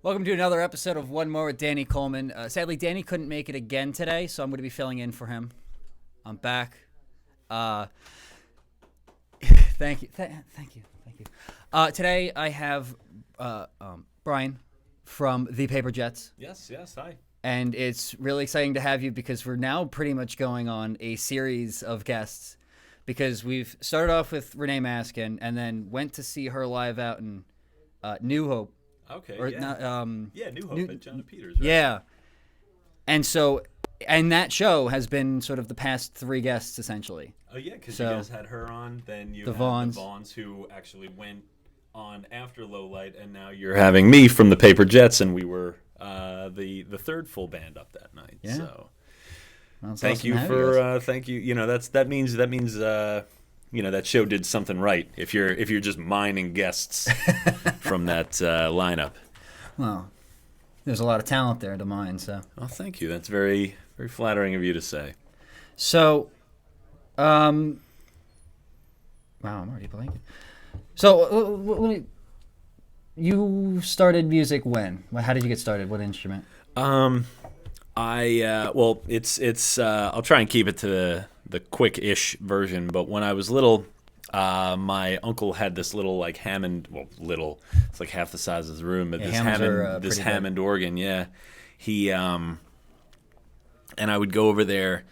Welcome to another episode of One More with Danny Coleman. Sadly, Danny couldn't make it again today, so I'm going to be filling in for him. I'm back. Thank you. Thank you. Today I have Brian from the Paper Jets. Yes, hi. And it's really exciting to have you because we're now pretty much going on a series of guests because we've started off with Renee Maskin and then went to see her live out in New Hope. Okay, Or yeah. Not, New Hope at John Peters, right? Yeah. And that show has been sort of the past three guests, essentially. Oh, yeah, because you guys had her on, then you the had Vaughns. the Vaughns, who actually went on after Low Light, and now you're having me from the Paper Jets, and we were the third full band up that night. Yeah. So Well, it's thank awesome you to have you for guys. thank you. You know that means that show did something right. If you're just mining guests from that lineup. Well, there's a lot of talent there to mine, so. Well, thank you. That's very very flattering of you to say. So, wow, I'm already blanking. So, you started music when? How did you get started? What instrument? I'll try and keep it to the quick-ish version, but when I was little, my uncle had this little like Hammond, it's like half the size of the room, but Yeah, this Hammonds are, Hammond, this pretty big. Hammond organ, yeah. He and I would go over there,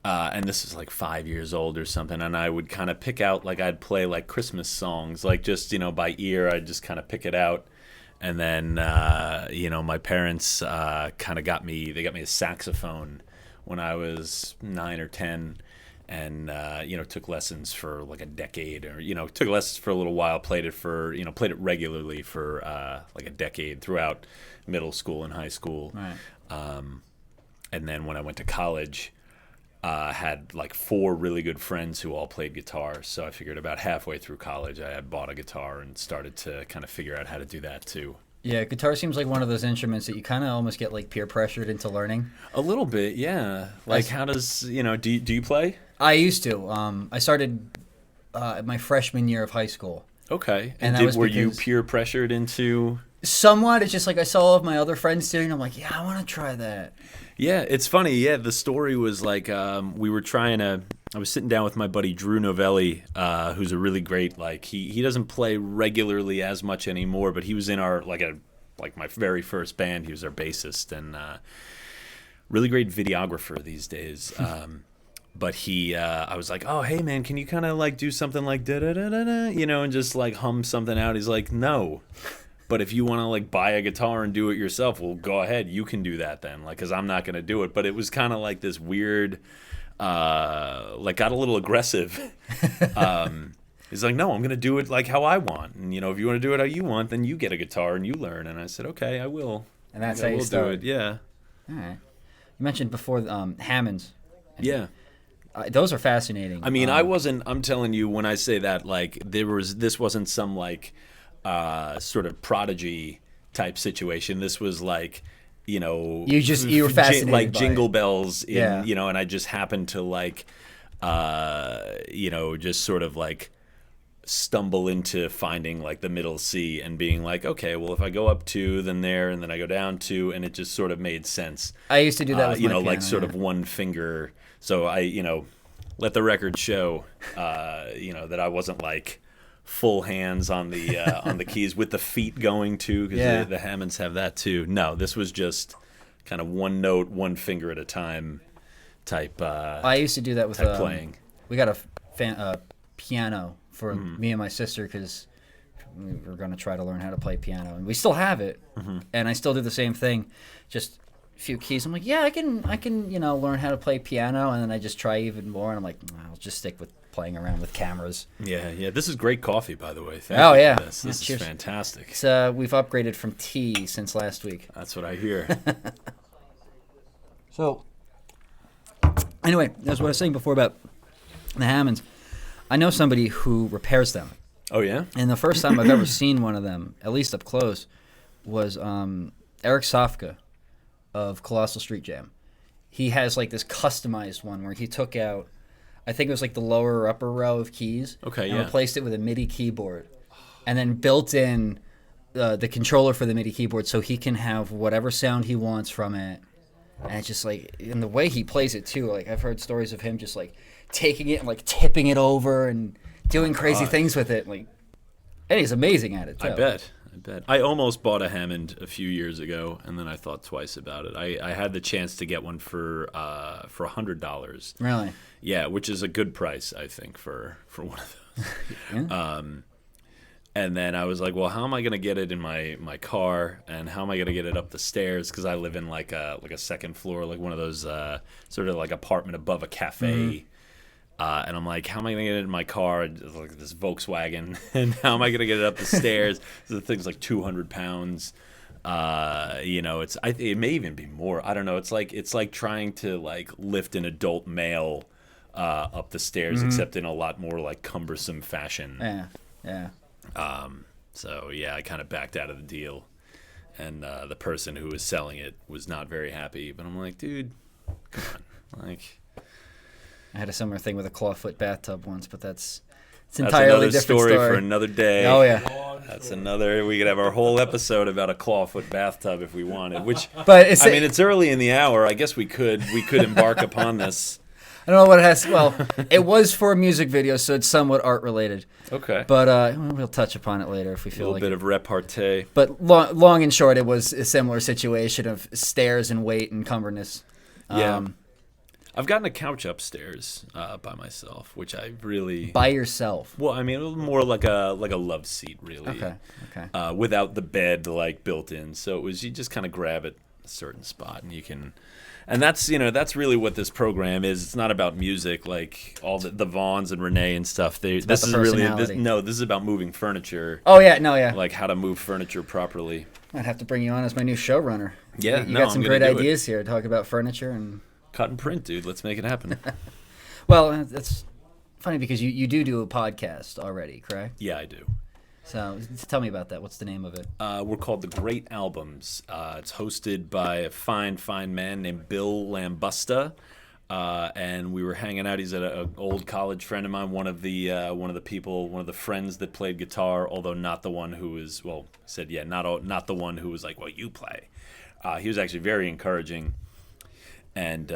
and this was like 5 years old or something, and I would kind of pick out, like I'd play like Christmas songs, like just by ear. I'd just kind of pick it out. And then, my parents kind of got me a saxophone when I was 9 or 10 and, took lessons for like a decade or, took lessons for a little while, played it regularly for like a decade throughout middle school and high school. Right. And then when I went to college, had like 4 really good friends who all played guitar. So I figured about halfway through college, I had bought a guitar and started to kind of figure out how to do that too. Yeah, guitar seems like one of those instruments that you kind of almost get like peer pressured into learning. A little bit, yeah. Like, how does do you play? I used to. I started my freshman year of high school. Okay. And that was were you because- peer pressured into? Somewhat. It's just like I saw all of my other friends doing it, and I'm like, yeah, I want to try that. Yeah, it's funny. Yeah, the story was like I was sitting down with my buddy Drew Novelli, who's a really great, like he doesn't play regularly as much anymore, but he was in our like my very first band. He was our bassist and really great videographer these days. But I was like, oh hey man, can you kind of like do something like da da da da da, and just like hum something out? He's like, no. But if you want to like buy a guitar and do it yourself, well, go ahead. You can do that then, like, because I'm not going to do it. But it was kind of like this weird, got a little aggressive. He's like, no, I'm going to do it like how I want. And, if you want to do it how you want, then you get a guitar and you learn. And I said, okay, I will. And that's I how you will started. do it. Yeah. All right. You mentioned before Hammonds. Yeah. Those are fascinating. I mean, I'm telling you, when I say that, like, this wasn't some, like, sort of prodigy type situation. This was like, you were fascinated like by Jingle it. Bells in, Yeah. and I just happened to like, just sort of like stumble into finding like the middle C and being like, okay, well, if I go up 2, then there, and then I go down 2, and it just sort of made sense. I used to do that with my piano, like sort yeah. of one finger. So I, let the record show, that I wasn't like full hands on the keys with the feet going too, because Yeah. the Hammonds have that too. No, this was just kind of one note, one finger at a time type. I used to do that with playing. We got a piano for me and my sister because we were going to try to learn how to play piano, and we still have it. And I still do the same thing, just a few keys. I'm like, yeah, I can learn how to play piano, and then I just try even more, and I'm like, I'll just stick with playing around with cameras. Yeah. This is great coffee, by the way. Thank Oh, you yeah. for this. Yeah, This cheers. is fantastic. It's, we've upgraded from tea since last week. That's what I hear. So, anyway, that's what I was saying before about the Hammonds. I know somebody who repairs them. Oh yeah. And the first time I've ever seen one of them, at least up close, was Erick Sofka of Colossal Street Jam. He has like this customized one where he took out, I think it was like the lower or upper row of keys. Okay, and yeah. replaced it with a MIDI keyboard. And then built in the controller for the MIDI keyboard so he can have whatever sound he wants from it. And it's just like, and the way he plays it too, like I've heard stories of him just like taking it and like tipping it over and doing crazy things with it. Like, and he's amazing at it too. I bet. I almost bought a Hammond a few years ago, and then I thought twice about it. I had the chance to get one for $100. Really? Yeah, which is a good price, I think, for one of those. Yeah. And then I was like, well, how am I going to get it in my car, and how am I going to get it up the stairs? Because I live in like a second floor, like one of those sort of like apartment above a cafe. Mm-hmm. And I'm like, how am I going to get it in my car? It's like this Volkswagen, and how am I going to get it up the stairs? The thing's like 200 pounds. It may even be more. I don't know. It's like trying to like lift an adult male up the stairs, except in a lot more like cumbersome fashion. Yeah. So yeah, I kind of backed out of the deal, and the person who was selling it was not very happy. But I'm like, dude, come on, like. I had a similar thing with a clawfoot bathtub once, but it's That's entirely another different story for another day. Oh yeah, That's another. We could have our whole episode about a clawfoot bathtub if we wanted. Which, but it's early in the hour. I guess we could embark upon this. I don't know what it has. Well, it was for a music video, so it's somewhat art related. Okay. But we'll touch upon it later if we feel like a little bit of repartee. But long and short, it was a similar situation of stairs and weight and cumberness. Yeah. I've gotten a couch upstairs by myself, which I really by yourself. Well, I mean, it was more like a love seat, really. Okay. Without the bed like built in, so it was you just kind of grab at a certain spot and you can, and that's really what this program is. It's not about music like all the Vaughns and Renee and stuff. This is about moving furniture. Oh yeah, no, yeah. Like how to move furniture properly. I'd have to bring you on as my new showrunner. Yeah, you got some great ideas here. Talk about furniture and. Cut and print, dude. Let's make it happen. Well, that's funny because you do a podcast already, correct? Yeah, I do. So tell me about that. What's the name of it? We're called The Great Albums. It's hosted by a fine man named Bill Lambusta. And we were hanging out. He's an old college friend of mine, one of the friends that played guitar, although not the one who was, not the one who was like, well, you play. He was actually very encouraging. And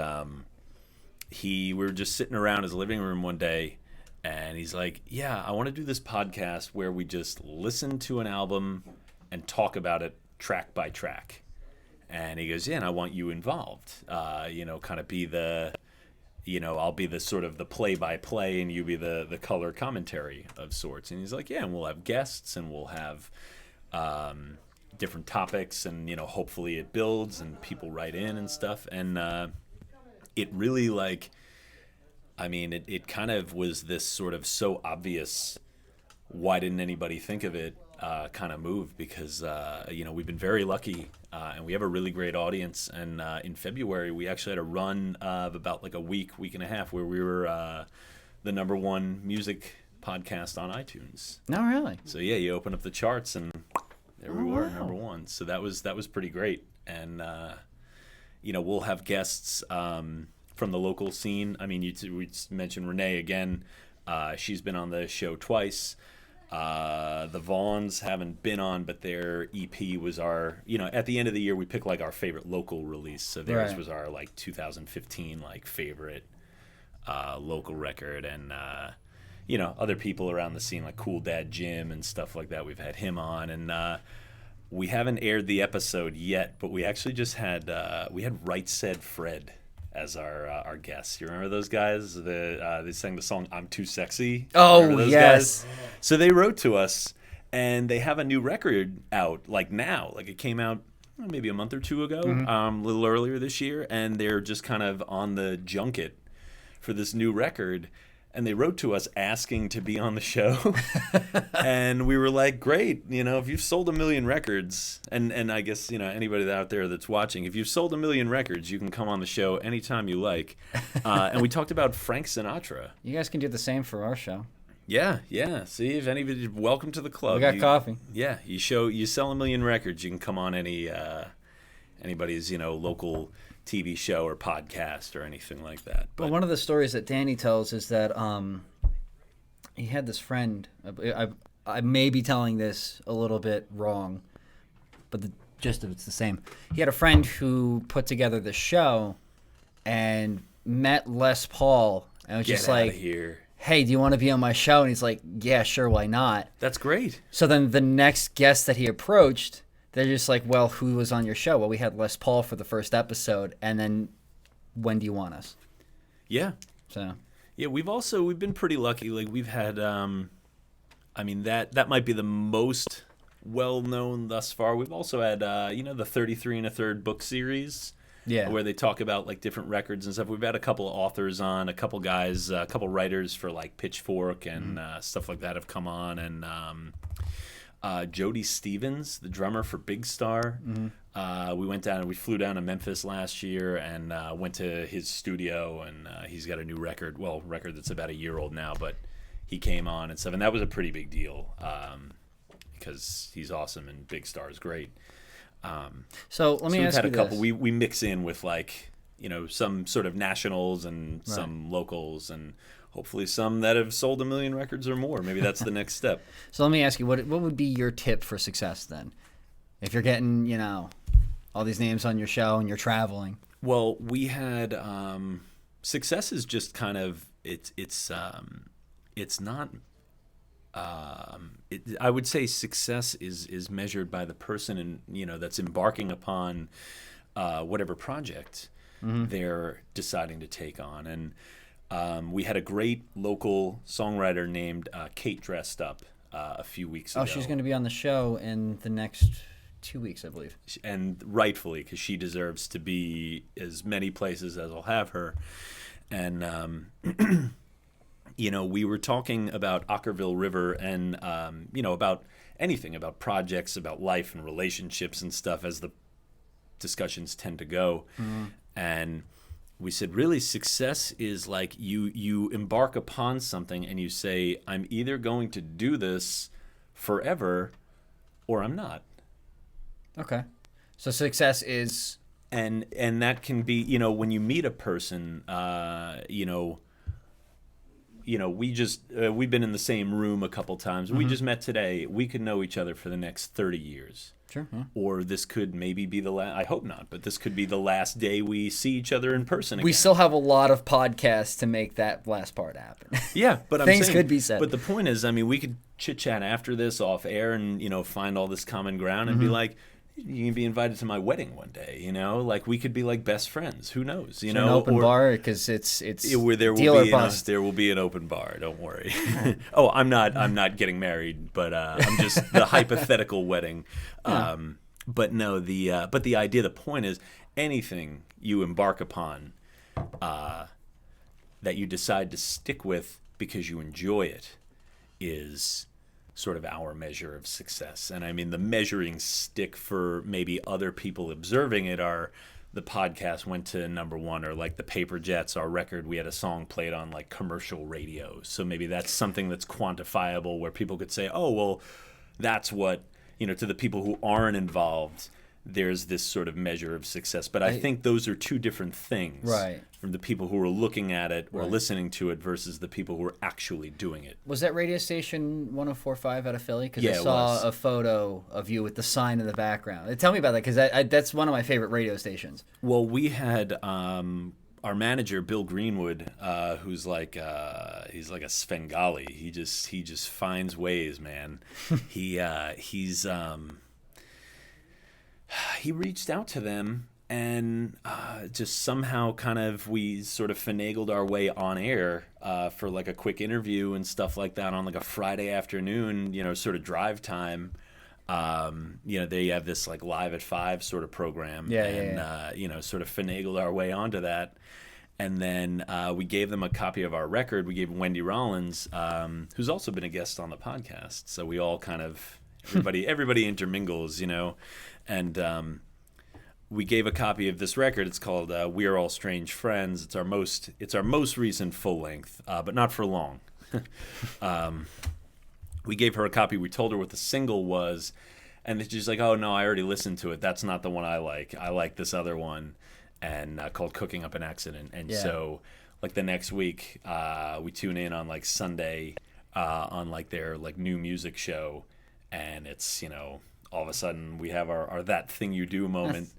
we were just sitting around his living room one day, and he's like, yeah, I want to do this podcast where we just listen to an album and talk about it track by track. And he goes, yeah, and I want you involved, kind of be the, I'll be the sort of the play-by-play and you be the color commentary of sorts. And he's like, yeah, and we'll have guests and we'll have different topics, and hopefully it builds and people write in and stuff. And it really it kind of was this sort of so obvious, why didn't anybody think of it kind of move, because we've been very lucky and we have a really great audience. And in February we actually had a run of about like a week and a half where we were the #1 music podcast on iTunes. No, really? So yeah, you open up the charts and there we were, #1. So that was pretty great. And we'll have guests from the local scene. I mean, we mentioned Renee again. She's been on the show twice. The Vaughns haven't been on, but their EP was our, at the end of the year we pick like our favorite local release. So theirs was our like 2015 like favorite local record. And other people around the scene like Cool Dad Jim and stuff like that. We've had him on, and we haven't aired the episode yet, but we actually just had Right Said Fred as our guest. You remember those guys? They sang the song "I'm Too Sexy." Oh yes. Guys? So they wrote to us, and they have a new record out like now. Like it came out maybe a month or two ago, a little earlier this year, and they're just kind of on the junket for this new record. And they wrote to us asking to be on the show. And we were like, great, if you've sold 1 million records, and I guess, anybody out there that's watching, if you've sold 1 million records, you can come on the show anytime you like. And we talked about Frank Sinatra. You guys can do the same for our show. Yeah. See, if anybody, welcome to the club. We got coffee. Yeah, you sell 1 million records, you can come on anybody's, local TV show or podcast or anything like that. But one of the stories that Danny tells is that he had this friend. I may be telling this a little bit wrong, but the gist of it's the same. He had a friend who put together the show and met Les Paul and was just like, here. "Hey, do you want to be on my show?" And he's like, "Yeah, sure, why not?" That's great. So then the next guest that he approached, they're just like, "Well, who was on your show?" "Well, we had Les Paul for the first episode, and then when do you want us?" Yeah. So Yeah, we've been pretty lucky. Like we've had, that might be the most well known thus far. We've also had, the 33 and a Third book series, where they talk about like different records and stuff. We've had a couple of authors on, a couple guys, a couple writers for like Pitchfork and stuff like that have come on, and Jody Stevens, the drummer for Big Star. We flew down to Memphis last year and went to his studio, and he's got a new record that's about a year old now, but he came on and stuff, and that was a pretty big deal because he's awesome and Big Star is great. So let me ask you this. We've had a couple. We mix in with like, some sort of nationals and some locals, and hopefully some that have sold 1 million records or more. Maybe that's the next step. So let me ask you, what would be your tip for success then? If you're getting, all these names on your show and you're traveling. Well, we had success is just kind of it's not. I would say success is measured by the person that's embarking upon whatever project they're deciding to take on. And we had a great local songwriter named Kate Dressed Up a few weeks ago. Oh, she's going to be on the show in the next 2 weeks, I believe. And rightfully, because she deserves to be as many places as will have her. And we were talking about Ockerville River and, about anything, about projects, about life and relationships and stuff as the discussions tend to go. And we said, really, success is like you embark upon something and you say, I'm either going to do this forever or I'm not. Okay. So success is... And that can be, when you meet a person, we've been in the same room a couple times. We just met today. We could know each other for the next 30 years. Sure. Yeah. Or this could maybe be the last, I hope not, but this could be the last day we see each other in person again. We still have a lot of podcasts to make that last part happen. Yeah, but things could be said. But the point is, we could chit-chat after this off air and, find all this common ground and be like, you can be invited to my wedding one day, like we could be like best friends. Who knows, an open bar, because it's where there deal will or be bust. There will be an open bar. Don't worry. Oh, I'm not getting married, but I'm just the hypothetical wedding. Yeah. But no, the idea, the point is, anything you embark upon that you decide to stick with because you enjoy it is sort of our measure of success. And the measuring stick for maybe other people observing it are the podcast went to #1, or like the Paper Jets, our record, we had a song played on like commercial radio. So maybe that's something that's quantifiable where people could say, oh, well, that's what, to the people who aren't involved, there's this sort of measure of success. But I think those are two different things. Right. From the people who are looking at it or listening to it versus the people who are actually doing it. Was that radio station 104.5 out of Philly? Because Yeah, I it saw was. a photo of you with the sign in the background. Tell me about that, because that's one of my favorite radio stations. Well, we had our manager, Bill Greenwood, who's like he's like a Svengali. He just finds ways, man. He reached out to them, and just somehow kind of we sort of finagled our way on air for like a quick interview and stuff like that on like a Friday afternoon, sort of drive time. They have this like Live at 5 sort of program. Sort of finagled our way onto that. And then we gave them a copy of our record. We gave Wendy Rollins, who's also been a guest on the podcast. So we all kind of, everybody intermingles, and we gave a copy of this record. It's called "We Are All Strange Friends." It's our most recent full length, but not for long. We gave her a copy. We told her what the single was, and she's like, "Oh no, I already listened to it. That's not the one I like. I like this other one," and called "Cooking Up an Accident." And so, like the next week, we tune in on like Sunday. on like their like new music show, and it's all of a sudden we have our That Thing You Do moment,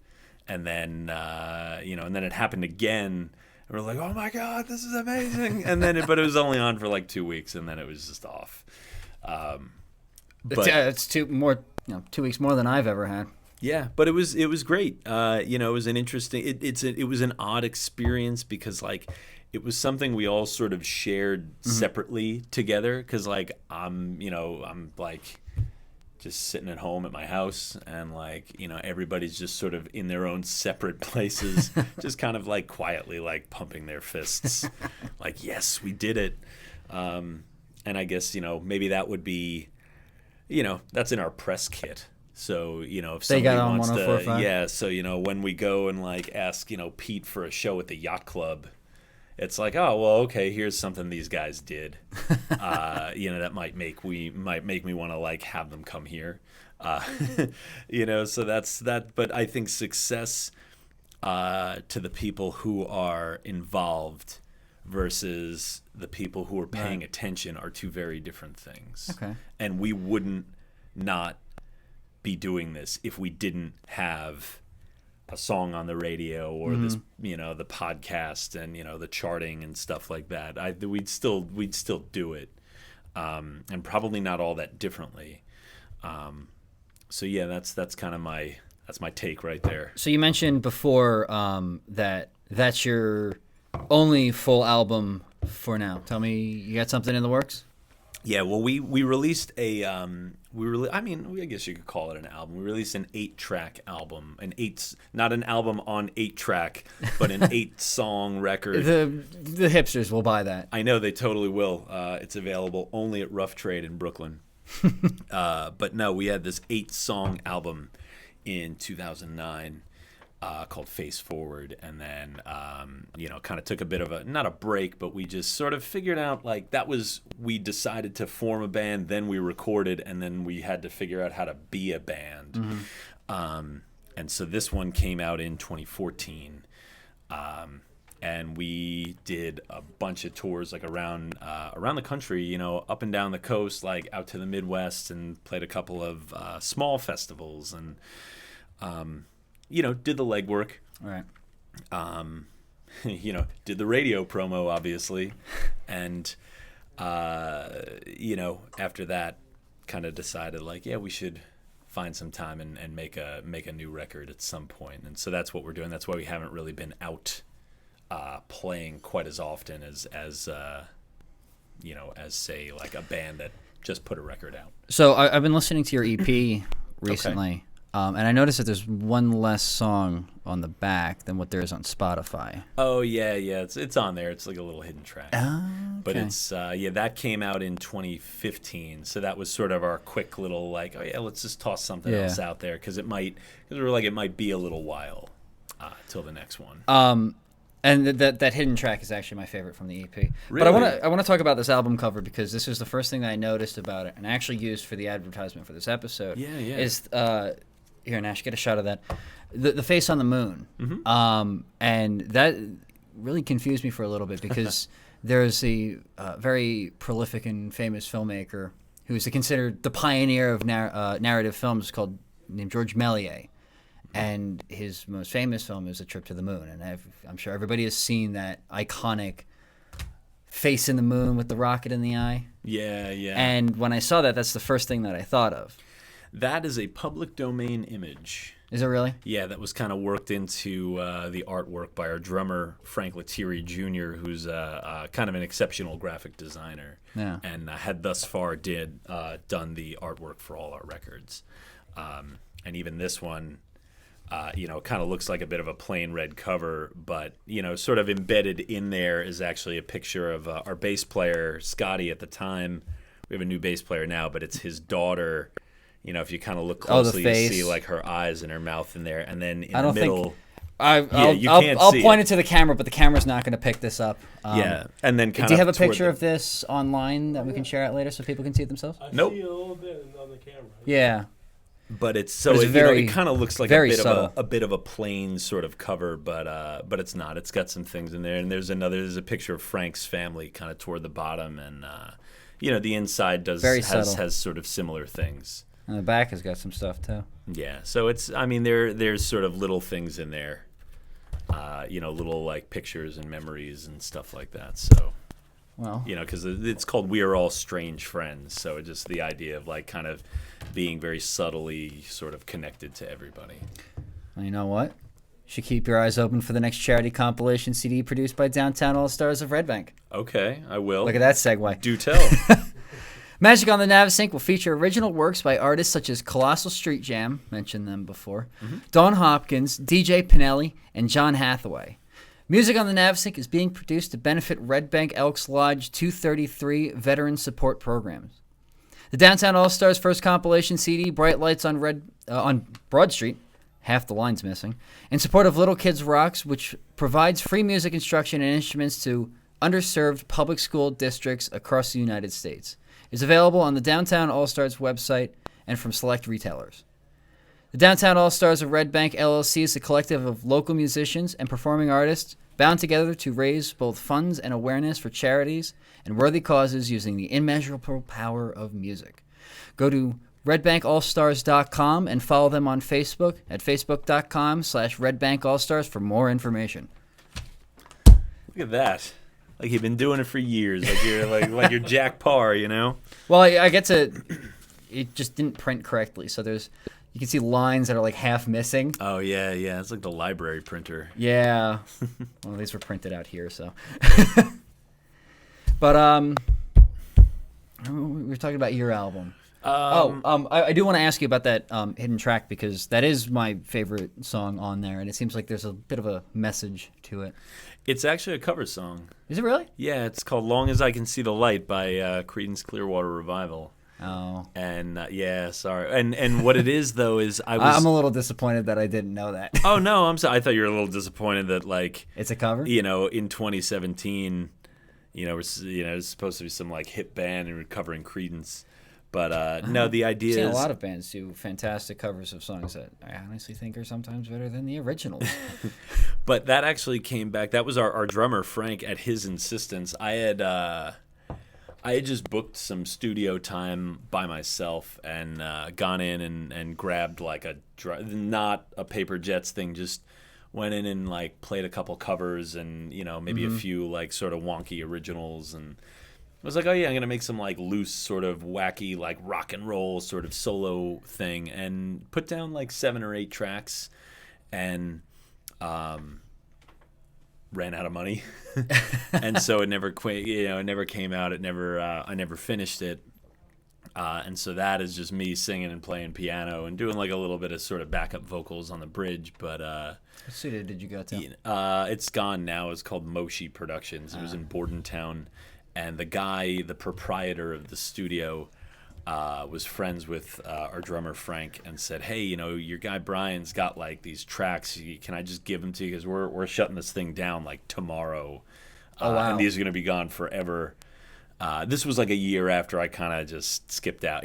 and then and then it happened again. And we're like, oh my God, this is amazing! And then but it was only on for like 2 weeks, and then it was just off. But it's 2 weeks more than I've ever had. yeah, but it was great. It was an interesting. It was an odd experience because like it was something we all sort of shared separately together. Because like I'm like just sitting at home at my house, and like everybody's just sort of in their own separate places, just kind of like quietly like pumping their fists, like yes, we did it. And I guess maybe that would be, that's in our press kit. So, if somebody wants to, so, when we go and like ask, Pete for a show at the yacht club, it's like, oh, well, okay, here's something these guys did. That might make me want to like have them come here. So that's that. But I think success to the people who are involved versus the people who are paying attention are two very different things. Okay. And we wouldn't not be doing this if we didn't have a song on the radio or this the podcast and the charting and stuff like that. We'd still do it, and probably not all that differently. So yeah, that's kind of my take right there. So you mentioned before that's your only full album for now. Tell me, you got something in the works? Yeah, well, we released I guess you could call it an album. We released an 8-track album, not an album on 8-track, but an 8-song record. The hipsters will buy that. I know they totally will. It's available only at Rough Trade in Brooklyn. But no, we had this 8-song album in 2009. Called Face Forward, and then kind of took a bit of not a break, but we just sort of figured out like we decided to form a band, then we recorded, and then we had to figure out how to be a band. And so this one came out in 2014, and we did a bunch of tours like around the country, up and down the coast, like out to the Midwest, and played a couple of small festivals, and did the legwork. Right. Did the radio promo, obviously. And, after that, kind of decided, like, yeah, we should find some time and make a new record at some point. And so that's what we're doing. That's why we haven't really been out playing quite as often as say, like a band that just put a record out. So I've been listening to your EP recently. Okay. And I noticed that there's one less song on the back than what there is on Spotify. Oh, yeah. It's on there. It's like a little hidden track. Oh, okay. But it's, that came out in 2015. So that was sort of our quick little, like, oh, yeah, let's just toss something else out there. Because it might be a little while till the next one. And that hidden track is actually my favorite from the EP. Really? But I want to talk about this album cover because this was the first thing that I noticed about it and I actually used for the advertisement for this episode. Yeah. Is here, Nash, get a shot of that. The face on the moon. Mm-hmm. And that really confused me for a little bit because there's a very prolific and famous filmmaker who's considered the pioneer of narrative films named George Méliès. And his most famous film is A Trip to the Moon. And I'm sure everybody has seen that iconic face in the moon with the rocket in the eye. Yeah. And when I saw that, that's the first thing that I thought of. That is a public domain image. Is it really? Yeah, that was kind of worked into the artwork by our drummer, Frank Lettieri Jr., who's kind of an exceptional graphic designer. Yeah. And had thus far done the artwork for all our records. And even this one, kind of looks like a bit of a plain red cover, but, sort of embedded in there is actually a picture of our bass player, Scotty, at the time. We have a new bass player now, but it's his daughter. If you kind of look closely, you see like her eyes and her mouth in there, and then in the middle, I'll point it to the camera, but the camera's not going to pick this up. And then kind of. Do you have a picture of this online that we can share out later so people can see it themselves? Nope. I see a little bit on the camera. Yeah. But it kind of looks like a bit of a plain sort of cover, but it's not. It's got some things in there, and there's a picture of Frank's family kind of toward the bottom, and the inside Very subtle. has sort of similar things. And the back has got some stuff too. Yeah, so there's sort of little things in there, little like pictures and memories and stuff like that. So, Well, because it's called "We Are All Strange Friends," so just the idea of like kind of being very subtly sort of connected to everybody. well, you know what? You should keep your eyes open for the next charity compilation CD produced by Downtown All Stars of Red Bank. Okay, I will. Look at that segue. Do tell. Magic on the Navsync will feature original works by artists such as Colossal Street Jam, mentioned them before, Dawn Hopkins, DJ Pinelli, and John Hathaway. Music on the Navsync is being produced to benefit Red Bank Elks Lodge 233 veteran support programs. The Downtown All Stars first compilation CD, Bright Lights on Broad Street, half the line's missing, in support of Little Kids Rocks, which provides free music instruction and instruments to underserved public school districts across the United States, is available on the Downtown All Stars website and from select retailers. The Downtown All Stars of Red Bank LLC is a collective of local musicians and performing artists bound together to raise both funds and awareness for charities and worthy causes using the immeasurable power of music. Go to redbankallstars.com and follow them on Facebook at facebook.com/redbankallstars for more information. Look at that. Like you've been doing it for years. Like you're like you're Jack Parr, Well, I get to. It just didn't print correctly, so you can see lines that are like half missing. Oh yeah. It's like the library printer. Yeah. Well, these were printed out here, so. But we were talking about your album. I do want to ask you about that hidden track because that is my favorite song on there, and it seems like there's a bit of a message to it. It's actually a cover song. Is it really? Yeah, it's called "Long as I Can See the Light" by Creedence Clearwater Revival. Oh. And yeah, sorry. And what it is though is I'm a little disappointed that I didn't know that. Oh no, I'm sorry. I thought you were a little disappointed that like it's a cover. In 2017, it's supposed to be some like hip band and recovering Creedence. But no, the idea is... I've seen a lot of bands do fantastic covers of songs that I honestly think are sometimes better than the originals. But that actually came back. That was our drummer, Frank, at his insistence. I had just booked some studio time by myself and gone in and grabbed like not a Paper Jets thing, just went in and like played a couple covers and, maybe a few like sort of wonky originals and... I was like, oh yeah, I'm gonna make some like loose, sort of wacky, like rock and roll sort of solo thing, and put down like 7 or 8 tracks, and ran out of money, and so it never it never came out. I never finished it, and so that is just me singing and playing piano and doing like a little bit of sort of backup vocals on the bridge. But what studio did you go to? It's gone now. It's called Moshi Productions. It was in Bordentown. And the proprietor of the studio, was friends with our drummer Frank, and said, "Hey, your guy Brian's got like these tracks. Can I just give them to you? Because we're shutting this thing down like tomorrow, and these are going to be gone forever." This was like a year after I kind of just skipped out,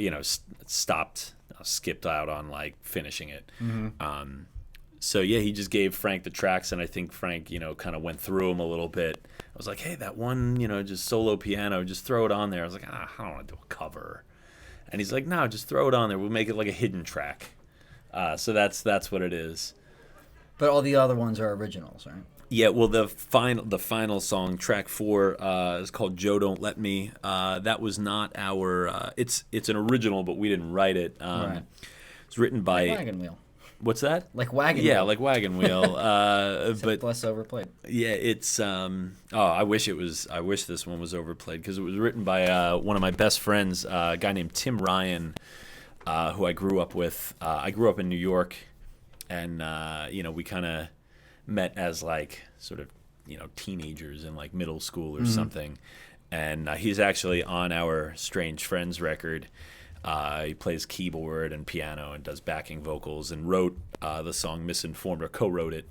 skipped out on like finishing it. Mm-hmm. So yeah, he just gave Frank the tracks, and I think Frank, kind of went through them a little bit. I was like, hey, that one, just solo piano, just throw it on there. I was like, I don't want to do a cover. And he's like, no, just throw it on there. We'll make it like a hidden track. So that's what it is. But all the other ones are originals, right? Yeah, well, the final song, track 4, is called "Joe Don't Let Me." That was not our. It's an original, but we didn't write it. Right. It's written by Wagon Wheel. What's that? Like Wagon Wheel. Wheel. Yeah, like Wagon Wheel. But less overplayed. Yeah, it's. I wish this one was overplayed because it was written by one of my best friends, a guy named Tim Ryan, who I grew up with. I grew up in New York, and we kind of met as like sort of teenagers in like middle school or something, and he's actually on our Strange Friends record. He plays keyboard and piano and does backing vocals and wrote the song "Misinformed," or co-wrote it.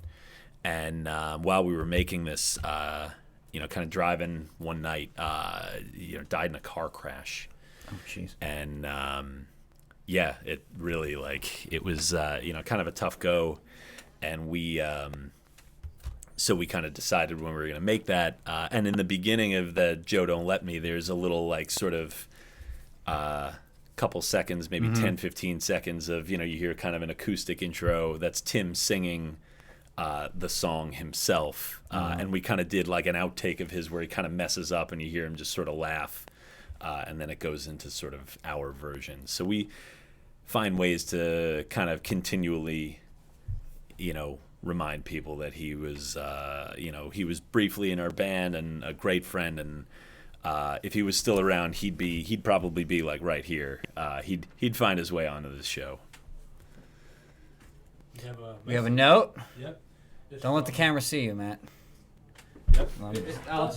And while we were making this, kind of driving one night, died in a car crash. Oh, jeez. And it really it was kind of a tough go. And we So we kind of decided when we were going to make that. And in the beginning of the Joe Don't Let Me, there's a little like sort of couple seconds, maybe 10, 15 seconds of, you hear kind of an acoustic intro. That's Tim singing the song himself. And we kind of did like an outtake of his where he kind of messes up and you hear him just sort of laugh. And then it goes into sort of our version. So we find ways to kind of continually, remind people that he was, he was briefly in our band and a great friend. And if he was still around, he'd probably be like right here. He'd find his way onto this show. We have a note. Yep. Don't let the camera see you, Matt. Yep. I'll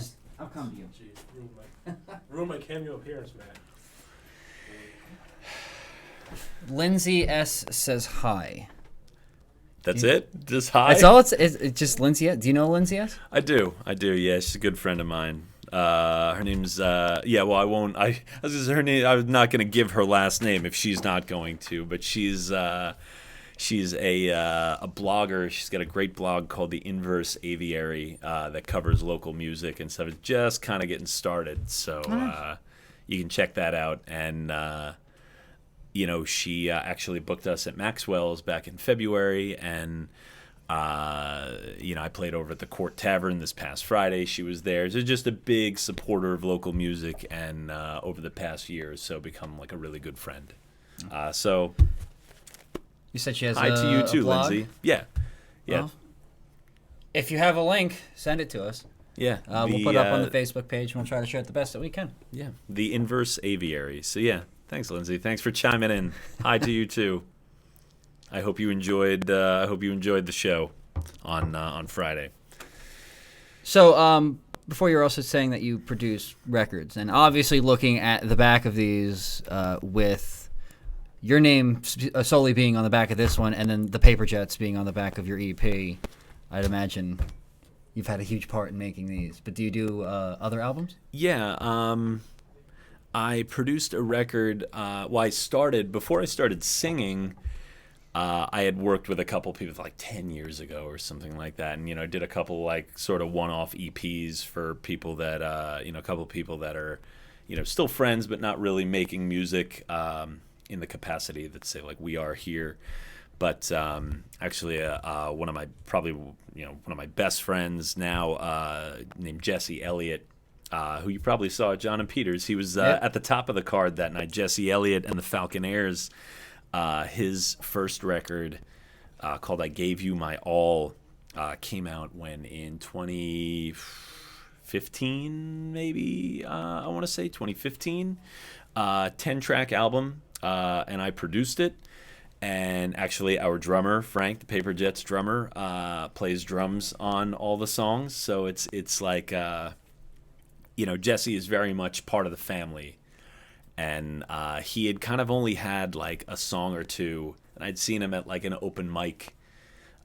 come to you. Jeez, ruin my cameo appearance, Matt. Lindsay S says hi. That's it? Just hi? That's all. It's just Lindsay S. Do you know Lindsay S? I do. Yeah, she's a good friend of mine. Her name's I won't. I was her name. I'm not going to give her last name if she's not going to. But she's a blogger. She's got a great blog called The Inverse Aviary that covers local music and stuff. It's just kind of getting started, so you can check that out. And she actually booked us at Maxwell's back in February, and I played over at the Court Tavern this past Friday. She was there. She's just a big supporter of local music, and over the past year or so, become like a really good friend. So. You said she has hi to you too, blog? Lindsay. Yeah. Well, if you have a link, send it to us. Yeah. We'll put it up on the Facebook page, and we'll try to share it the best that we can. Yeah. The Inverse Aviary. So yeah, thanks, Lindsay. Thanks for chiming in. Hi to you too. I hope you enjoyed. The show on Friday. So before, you were also saying that you produce records, and obviously looking at the back of these with your name solely being on the back of this one, and then the Paper Jets being on the back of your EP, I'd imagine you've had a huge part in making these. But do you do other albums? Yeah. I produced a record. Before I started singing, I had worked with a couple people like 10 years ago or something like that. And, I did a couple like sort of one-off EPs for people that, a couple people that are, still friends but not really making music in the capacity that say like we are here. But actually one of my best friends now named Jesse Elliott, who you probably saw at John and Peters. He was at the top of the card that night. Jesse Elliott and the Falconaires. His first record called I Gave You My All came out in 2015, maybe, I want to say 2015. 10-track album, and I produced it. And actually our drummer, Frank, the Paper Jets drummer, plays drums on all the songs. So it's like, Jesse is very much part of the family. And he had kind of only had like a song or two, and I'd seen him at like an open mic,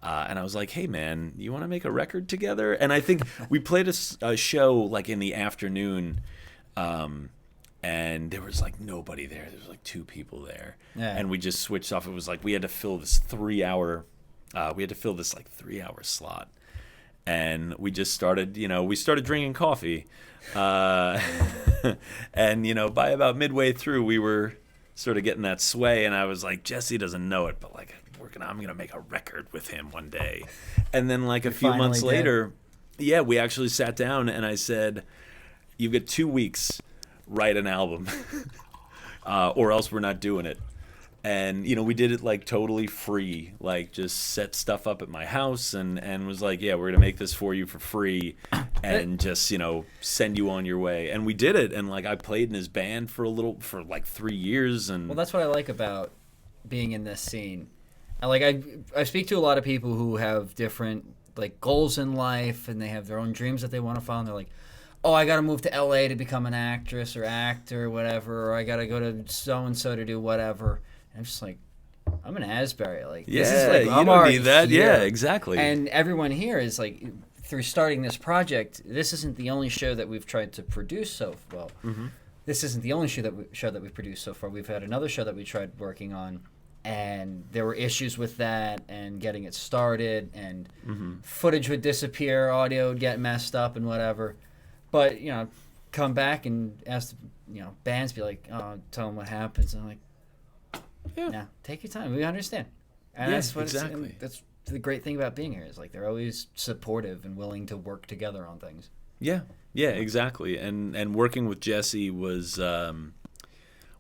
and I was like, "Hey man, you want to make a record together?" And I think we played a show like in the afternoon, and there was like nobody there. There was like two people there, and we just switched off. It was like we had to fill this 3-hour slot. And we just started, we started drinking coffee. And, by about midway through, we were sort of getting that sway. And I was like, Jesse doesn't know it, but like, I'm going to make a record with him one day. And then like a few months later, we actually sat down and I said, you've got 2 weeks, write an album, or else we're not doing it. And, we did it like totally free, like just set stuff up at my house and was like, we're going to make this for you for free and just, send you on your way. And we did it. And like I played in his band for like 3 years. And well, that's what I like about being in this scene. And like I speak to a lot of people who have different like goals in life and they have their own dreams that they want to follow. And they're like, oh, I got to move to LA to become an actress or actor or whatever, or I got to go to so-and-so to do whatever. I'm just like, I'm in Asbury. Like, this is like, I'm don't need that. Here. Yeah, exactly. And everyone here is like, through starting this project, this isn't the only show that we've tried to produce so well. Mm-hmm. This isn't the only show that we've produced so far. We've had another show that we tried working on and there were issues with that and getting it started, and footage would disappear, audio would get messed up and whatever. But, you know, come back and ask, you know, bands, be like, oh, tell them what happens. And I'm like, yeah, take your time. We understand. And that's what exactly. That's the great thing about being here is like they're always supportive and willing to work together on things. Yeah, exactly. And working with Jesse was,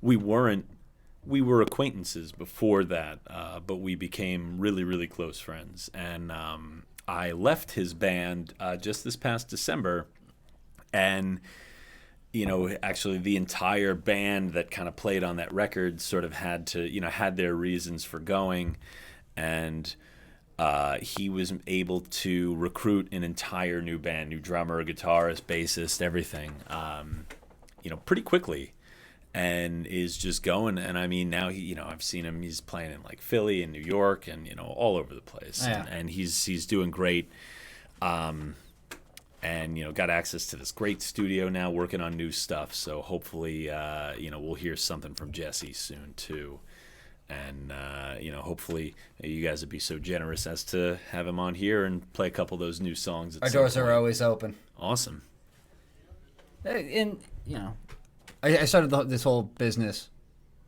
we were acquaintances before that, but we became really, really close friends. And I left his band just this past December, and you know, actually the entire band that kind of played on that record sort of had their reasons for going, and he was able to recruit an entire new band, new drummer, guitarist, bassist, everything, you know, pretty quickly, and is just going. And I mean, now I've seen him. He's playing in like Philly and New York, and you know, all over the place. Yeah. And he's doing great. And you know, got access to this great studio now, working on new stuff. So hopefully, you know, we'll hear something from Jesse soon too. And, you know, hopefully you guys would be so generous as to have him on here and play a couple of those new songs. Our doors are always open. Awesome. And, you know, I started this whole business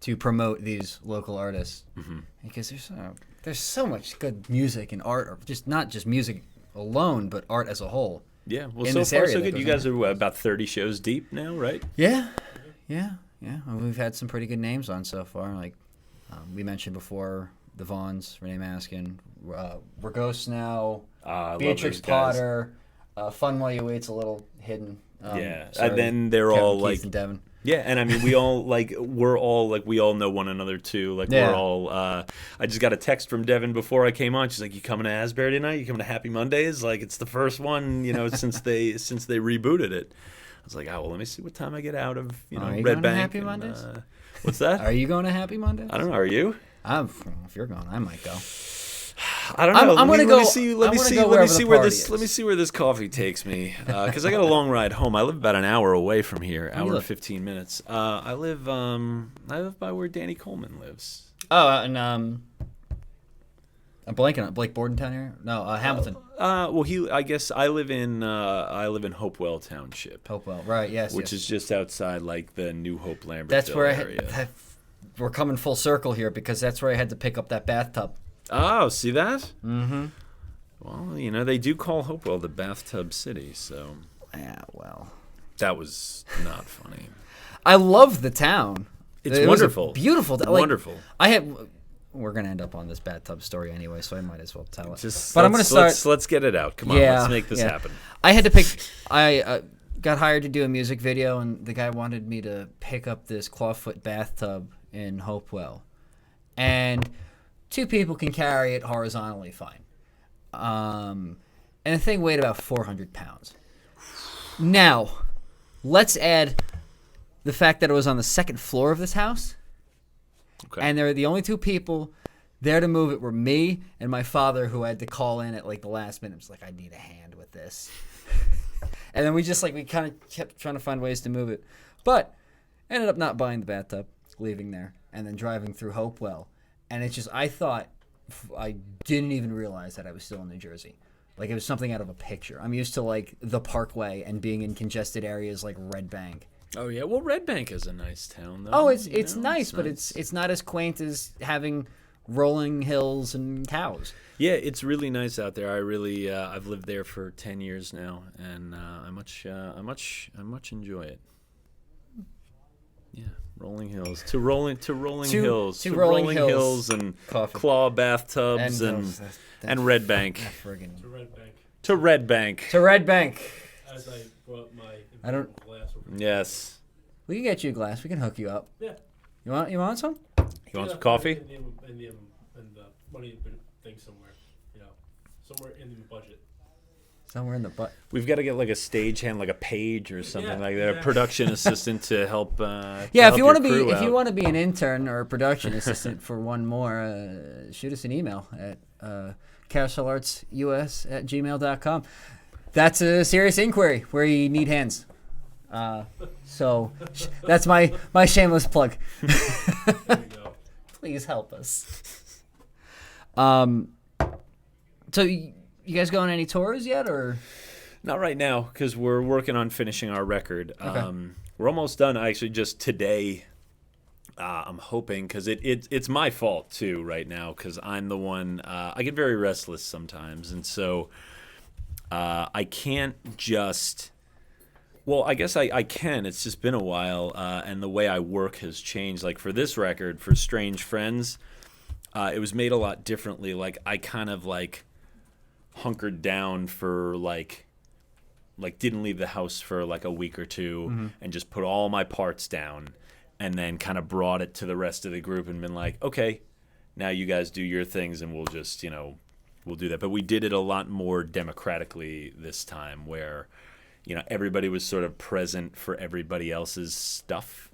to promote these local artists because there's so much good music and art, or just not just music alone, but art as a whole. Yeah, well, in so this far area so that good. You goes guys are about 30 shows deep now, right? Yeah. We've had some pretty good names on so far, like we mentioned before, the Vaughns, Renee Maskin, Regos now, Beatrix Potter, Fun While You Wait's a little hidden. And then they're Kevin, all Keith, like, and Devin. yeah, and I mean, we all we all know one another too. Like Yeah. we're all. I just got a text from Devin before I came on. She's like, "You coming to Asbury tonight? You coming to Happy Mondays? Like it's the first one, you know, since they rebooted it." I was like, "Oh well, let me see what time I get out of Are you Red going to Bank." Happy Mondays? What's that? Are you going to Happy Mondays? I don't know. Are you? If you're going, I might go. I don't know. I'm gonna go. Let me see where this coffee takes me. Because I got a long ride home. I live about an hour away from here, hour and 15 minutes. I live by where Danny Coleman lives. Oh, and I'm blanking on Blake Bordentown area. No, Hamilton. I guess I live in Hopewell Township. Hopewell, right? Yes. Which is just outside like the New Hope Lambertville That's where area. We're coming full circle here because that's where I had to pick up that bathtub. Oh, see that? Mm-hmm. Well, you know, they do call Hopewell the bathtub city, so. Yeah, well. That was not funny. I love the town. It's wonderful. Beautiful. Wonderful. We're going to end up on this bathtub story anyway, so I might as well tell it. But I'm going to start. Let's get it out. Come on, let's make this happen. I had to pick. I got hired to do a music video, and the guy wanted me to pick up this clawfoot bathtub in Hopewell. And 2 people can carry it horizontally fine. And the thing weighed about 400 pounds. Now, let's add the fact that it was on the 2nd floor of this house. Okay. And there were the only 2 people there to move it were me and my father, who had to call in at like the last minute. It was like, I need a hand with this. And then we kind of kept trying to find ways to move it. But ended up not buying the bathtub, leaving there, and then driving through Hopewell. And it's just, I didn't even realize that I was still in New Jersey. Like it was something out of a picture. I'm used to like the Parkway and being in congested areas like Red Bank. Oh yeah, well Red Bank is a nice town though. Oh, it's nice, but it's not as quaint as having rolling hills and cows. Yeah, it's really nice out there. I really I've lived there for 10 years now, and I much enjoy it. Yeah, rolling hills to rolling hills and coffee. Claw bathtubs and Red Bank. To Red Bank. As I brought my glass over. Yes. We can get you a glass. We can hook you up. Yeah. You want some? You want some coffee? In the money thing somewhere, somewhere in the budget. Somewhere in the butt. We've got to get like a stagehand, like a page or something like that, a production assistant to help. If you want to be an intern or a production assistant for OneMore, shoot us an email at carouselartsus@gmail.com. That's a serious inquiry where you need hands. So that's my shameless plug. There you go. Please help us. So you guys go on any tours yet, or? Not right now, because we're working on finishing our record. Okay. We're almost done. Actually, just today, I'm hoping, because it's my fault too right now, because I'm the one. I get very restless sometimes, and so I can't just. Well, I guess I can. It's just been a while, and the way I work has changed. Like for this record, for Strange Friends, it was made a lot differently. Like I kind of like hunkered down for like didn't leave the house for like a week or two and just put all my parts down and then kind of brought it to the rest of the group and been like, okay, now you guys do your things and we'll just, we'll do that. But we did it a lot more democratically this time where, everybody was sort of present for everybody else's stuff.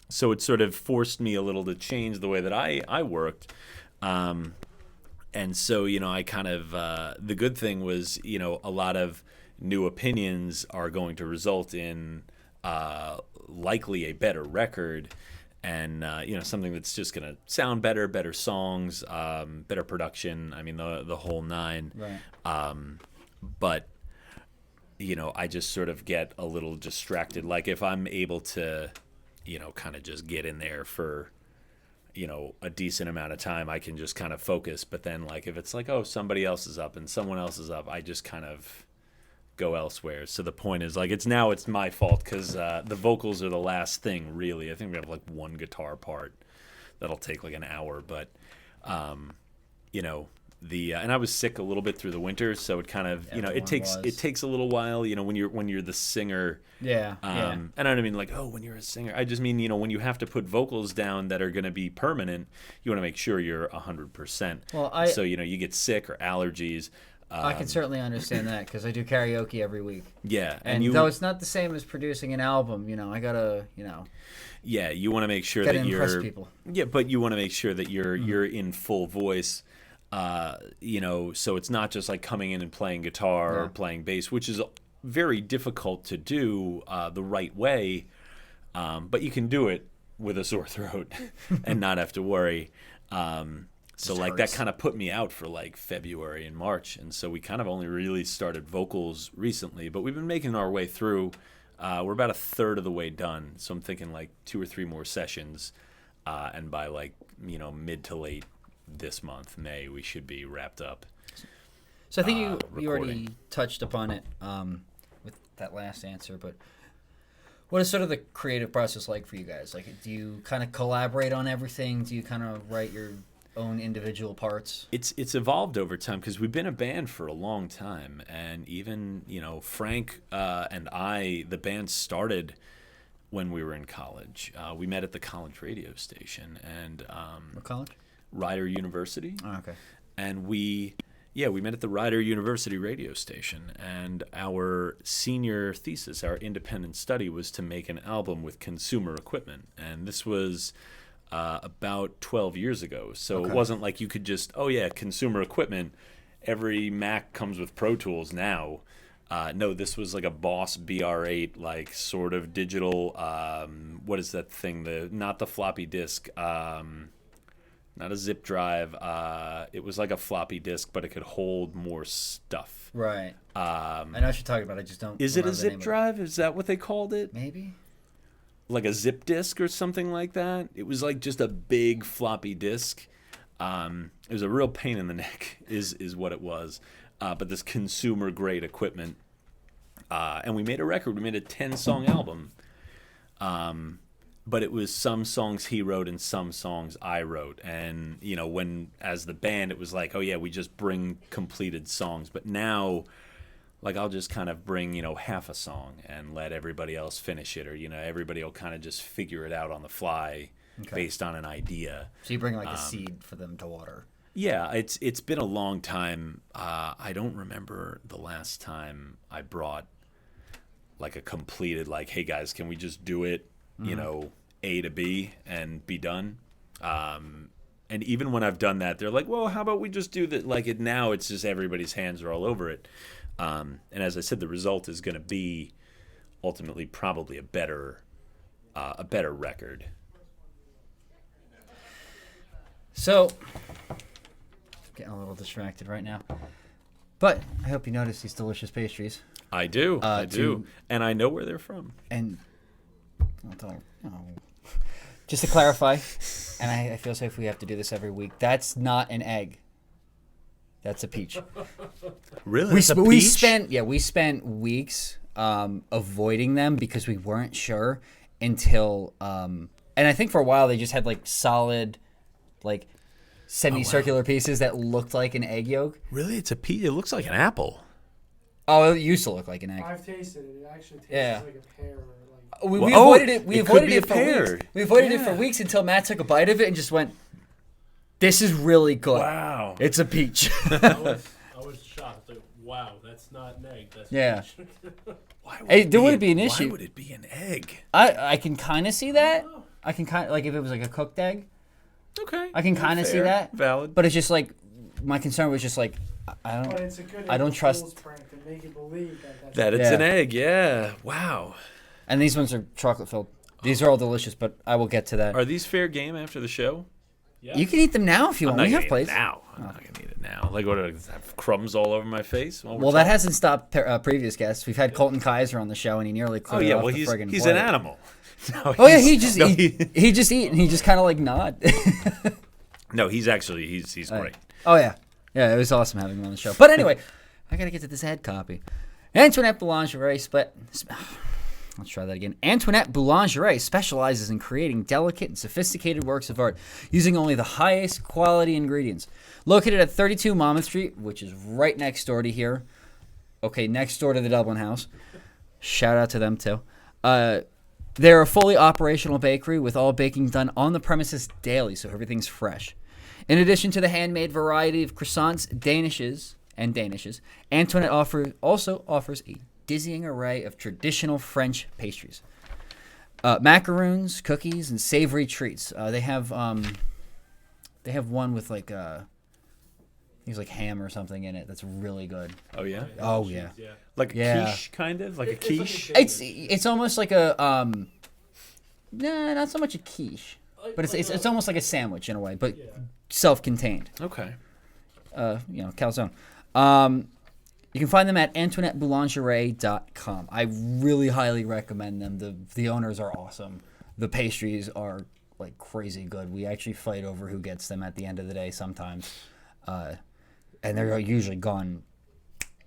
So it sort of forced me a little to change the way that I worked. And so, I kind of, the good thing was, a lot of new opinions are going to result in likely a better record and, something that's just going to sound better songs, better production. I mean, the whole nine. Right. But, I just sort of get a little distracted. Like if I'm able to, kind of just get in there for, a decent amount of time, I can just kind of focus. But then like if it's like, oh, somebody else is up and someone else is up, I just kind of go elsewhere. So the point is like it's my fault because the vocals are the last thing really. I think we have like one guitar part that'll take like an hour, but and I was sick a little bit through the winter, so it kind of it takes a little while when you're the singer. Yeah. And I don't mean like, oh, when you're a singer. I just mean when you have to put vocals down that are going to be permanent, you want to make sure you're 100%. Well, so you get sick or allergies. I can certainly understand that because I do karaoke every week. Yeah, and though it's not the same as producing an album, I gotta, Yeah, you want to make sure gotta that impress people. Yeah, but you want to make sure that you're in full voice. So it's not just like coming in and playing guitar or playing bass, which is very difficult to do the right way. But you can do it with a sore throat and not have to worry. So like that kind of put me out for like February and March. And so we kind of only really started vocals recently, but we've been making our way through. We're about a third of the way done. So I'm thinking like 2 or 3 more sessions. And by like, mid to late this month, May, we should be wrapped up. So I think you already touched upon it with that last answer, but what is sort of the creative process like for you guys? Like, do you kind of collaborate on everything? Do you kind of write your own individual parts? It's evolved over time because we've been a band for a long time, and even Frank and I, the band started when we were in college. We met at the college radio station, and What college? Rider University. Oh, okay. And we met at the Rider University radio station, and our senior thesis, our independent study, was to make an album with consumer equipment, and this was about 12 years ago. So It wasn't like you could just, consumer equipment, every Mac comes with Pro Tools now. No, this was like a Boss BR8, like sort of digital, what is that thing, not the floppy disk, not a zip drive. It was like a floppy disk, but it could hold more stuff. Right. I know what you're talking about. I just don't. Is it a zip drive? Is that what they called it? Maybe. Like a zip disk or something like that. It was like just a big floppy disk. It was a real pain in the neck, is what it was. But this consumer grade equipment. And we made a record. We made a 10-song album. But it was some songs he wrote and some songs I wrote. And, when, as the band, it was like, oh, yeah, we just bring completed songs. But now, like, I'll just kind of bring, half a song and let everybody else finish it. Or, everybody will kind of just figure it out on the fly based on an idea. So you bring, like, a seed for them to water. Yeah, it's been a long time. I don't remember the last time I brought, like, a completed, like, hey, guys, can we just do it? A to B and be done. And even when I've done that, they're like, well, how about we just do that? Like now it's just everybody's hands are all over it. And as I said, the result is going to be ultimately probably a better record. So, getting a little distracted right now. But I hope you noticed these delicious pastries. I do. I do. And I know where they're from. And just to clarify, and I feel safe we have to do this every week, that's not an egg. That's a peach. Really? We spent weeks avoiding them because we weren't sure until and I think for a while they just had like solid like semicircular pieces that looked like an egg yolk. Really? It's a peach. It looks like an apple. Oh, it used to look like an egg. I've tasted it. It actually tastes like a pear. We avoided it. We it avoided could be it a for pear. weeks. We avoided it for weeks until Matt took a bite of it and just went, "This is really good. Wow. It's a peach." I was shocked. Like, wow, that's not an egg. That's Yeah. peach. Why would Hey, it there be wouldn't be an issue. Why would it be an egg? I can kind of see that. I can kind of like if it was like a cooked egg. Okay. I can kind of see Fair. that. Valid. But it's just like my concern was just like I But don't. it's a good I don't April trust- Fool's prank to make you believe that's That it's Yeah. an egg, yeah. Wow. And these ones are chocolate filled. These are all delicious, but I will get to that. Are these fair game after the show? Yeah. You can eat them now if you I'm want. not We gonna have eat it plates. now. I'm not gonna eat it now. Like, what? Do I have crumbs all over my face? Well, that hasn't stopped previous guests. We've had Colton Kaiser on the show, and he nearly Oh cleared yeah. off Well, the he's friggin' an plate. animal. No, Oh yeah, he's- he just eat and he just kind of like nod. No, he's actually he's great. Oh yeah, it was awesome having him on the show. But anyway, I gotta get to this ad copy. Antoinette Boulangerie Let's try that again. Antoinette Boulangerie specializes in creating delicate and sophisticated works of art using only the highest quality ingredients. Located at 32 Monmouth Street, which is right next door to here. Okay, next door to the Dublin House. Shout out to them too. They're a fully operational bakery with all baking done on the premises daily, so everything's fresh. In addition to the handmade variety of croissants, danishes, Antoinette also offers a dizzying array of traditional French pastries. Macaroons, cookies, and savory treats. They have one with like ham or something in it that's really good. Oh yeah. Oh yeah. Yeah. Like a Yeah. quiche, kind of like a It's like a quiche. cake. It's almost like a nah, not so much a quiche, but it's almost like a sandwich in a way, but Yeah. self-contained. Okay. Calzone. You can find them at AntoinetteBoulangerie.com. I really highly recommend them. The owners are awesome. The pastries are like crazy good. We actually fight over who gets them at the end of the day sometimes, and they're usually gone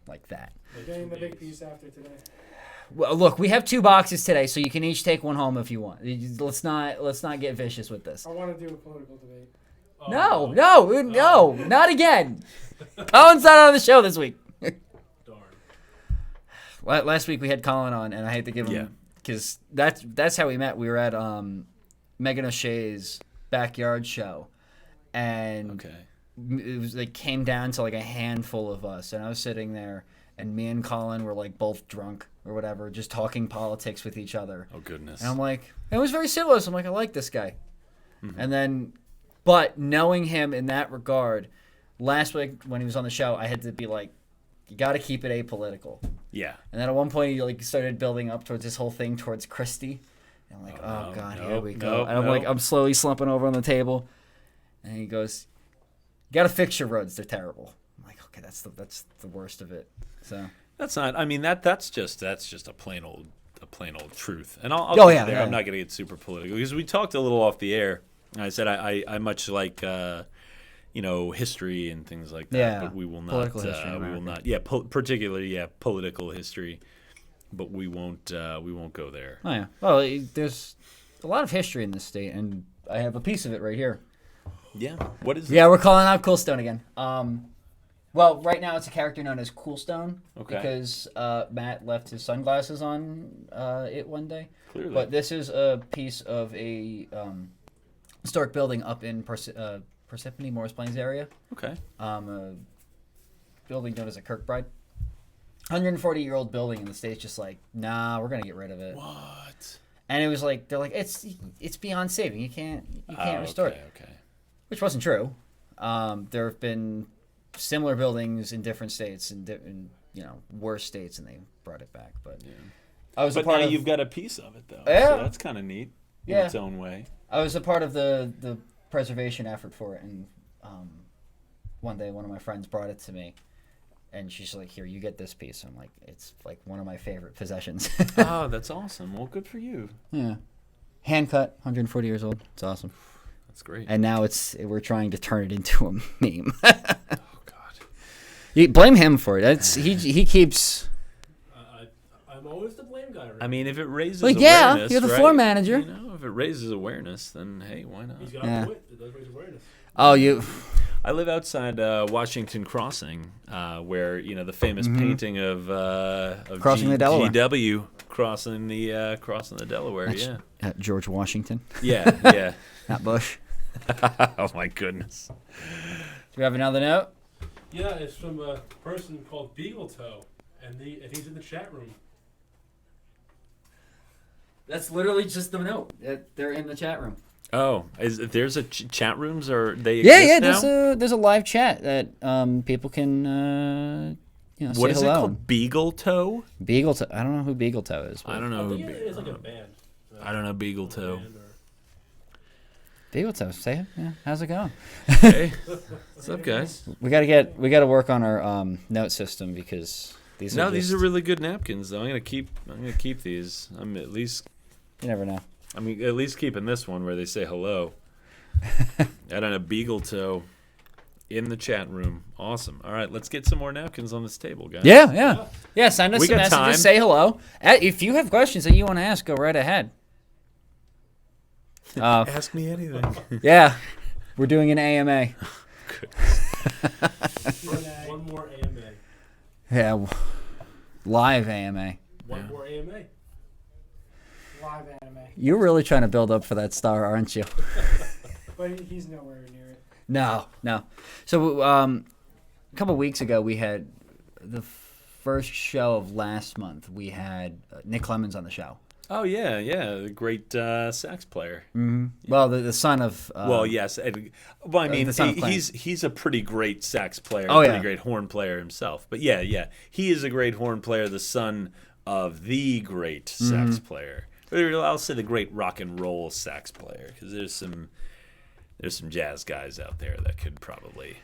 like that. Getting the big piece after today. Well, look, we have 2 boxes today, so you can each take one home if you want. Let's not get vicious with this. I want to do a political debate. Oh, No, not again. Colin's not on the show this week. Darn. Last week we had Colin on, and I hate to give him because that's how we met. We were at Megan O'Shea's backyard show, and it was like came down to like a handful of us, and I was sitting there, and me and Colin were like both drunk or whatever, just talking politics with each other. Oh goodness. And I'm like, it was very civilized. I'm like, I like this guy, and then, but knowing him in that regard, last week when he was on the show, I had to be like, you got to keep it apolitical. Yeah. And then at one point, he like started building up towards this whole thing towards Christie. And I'm like, no, God, no, here we go. no, And I'm no. like, I'm slowly slumping over on the table. And he goes, you got to fix your roads. They're terrible. I'm like, okay, that's the worst of it. So That's not. I mean, that's just a plain old truth. And I'll Oh, get yeah, there. yeah. I'm not going to get super political because we talked a little off the air. And I said I much like history and things like that. Yeah, But we will not. political history in we will America. not. Yeah, particularly political history. But we won't go there. Oh yeah. Well, there's a lot of history in this state, and I have a piece of it right here. Yeah. What is? Yeah, we're calling out Coolstone again. Well, right now it's a character known as Coolstone because Matt left his sunglasses on it one day. Clearly. But this is a piece of a historic building up in Parsippany, Morris Plains area. Okay. A building known as a Kirkbride. 140-year-old building, and the state's just like, nah, we're gonna get rid of it. What? And it was like they're like it's beyond saving. You can't restore it, Okay. which wasn't true. There have been similar buildings in different states and worse states, and they brought it back. But I was But a part now of you've got a piece of it though. Yeah. So that's kind of neat in Yeah. its own way. I was a part of the preservation effort for it, and one day one of my friends brought it to me, and she's like, "Here, you get this piece." I'm like, "It's like one of my favorite possessions." Oh, that's awesome. Well, good for you. Yeah, hand cut, 140 years old. It's awesome. That's great. And now we're trying to turn it into a meme. Oh God. You blame him for it. He keeps. I'm always the blame guy. Right? I mean, if it raises Well, awareness, yeah, you're the right? floor manager. You know, if it raises awareness, then hey, why not? He's got Yeah. to do it. It does raise awareness. Oh, you. I live outside Washington Crossing, where the famous painting of Crossing the Delaware. GW crossing the Delaware. That's George Washington, Yeah, yeah. not Bush. Oh my goodness. Do we have another note? Yeah, it's from a person called Beagletoe, and he's in the chat room. That's literally just the note. They're in the chat room. Oh, there's a chat rooms or they Yeah, exist now? there's a live chat that people can say What is it hello. called? Beagletoe? Beagletoe. I don't know who Beagletoe is. I don't know. I Who think it's like a band. I don't know Beagletoe. Band or- Beagletoe, say it. Yeah, how's it going? Hey, what's up, guys? We gotta work on our note system because these are These just- are really good napkins, though. I'm gonna keep these. I'm at least You never know. at least keeping this one where they say hello. And on a Beagletoe in the chat room. Awesome. All right, let's get some more napkins on this table, guys. Yeah. Send us We some got messages. time. Say hello. If you have questions that you want to ask, go right ahead. Ask me anything. Yeah, we're doing an AMA. One more AMA. Yeah, live AMA. One more AMA. Live anime. You're really trying to build up for that star, aren't you? But he's nowhere near it. No. So a couple weeks ago, we had the first show of last month. We had Nick Clemens on the show. Oh yeah, the great sax player. Mm-hmm. Well, the son of. Well, yes. Well, I mean, the son of Clarence. he's a pretty great sax player, Oh, pretty yeah. great horn player himself. But yeah, he is a great horn player, the son of the great sax player. Or I'll say the great rock and roll sax player, because there's some jazz guys out there that could probably.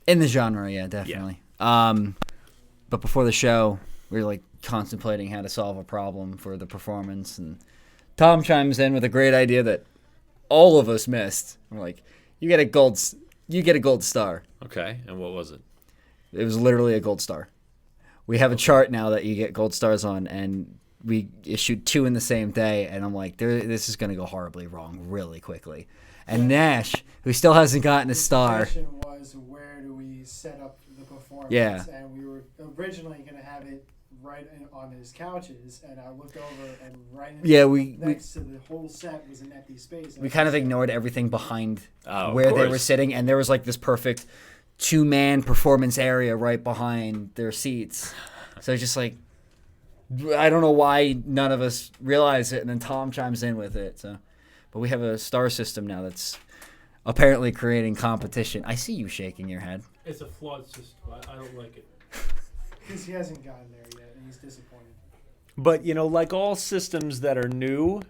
In the genre, yeah, definitely. But before the show, we were like contemplating how to solve a problem for the performance, and Tom chimes in with a great idea that all of us missed. We're like, you get a gold star. Okay, and what was it? It was literally a gold star. We have a chart now that you get gold stars on, and we issued 2 in the same day, and I'm like, this is going to go horribly wrong really quickly. And Nash, who still hasn't gotten a The star. question was, where do we set up the performance? Yeah. And we were originally going to have it on his couches, and I looked over, and next to the whole set was an empty space. We kind of ignored everything behind Of where they were course. sitting, and there was like this perfect 2-man performance area right behind their seats. So it's just like, I don't know why none of us realize it, and then Tom chimes in with it. So, but we have a star system now that's apparently creating competition. I see you shaking your head. It's a flawed system. I don't like it. Because he hasn't gotten there yet, and he's disappointed. But like all systems that are new,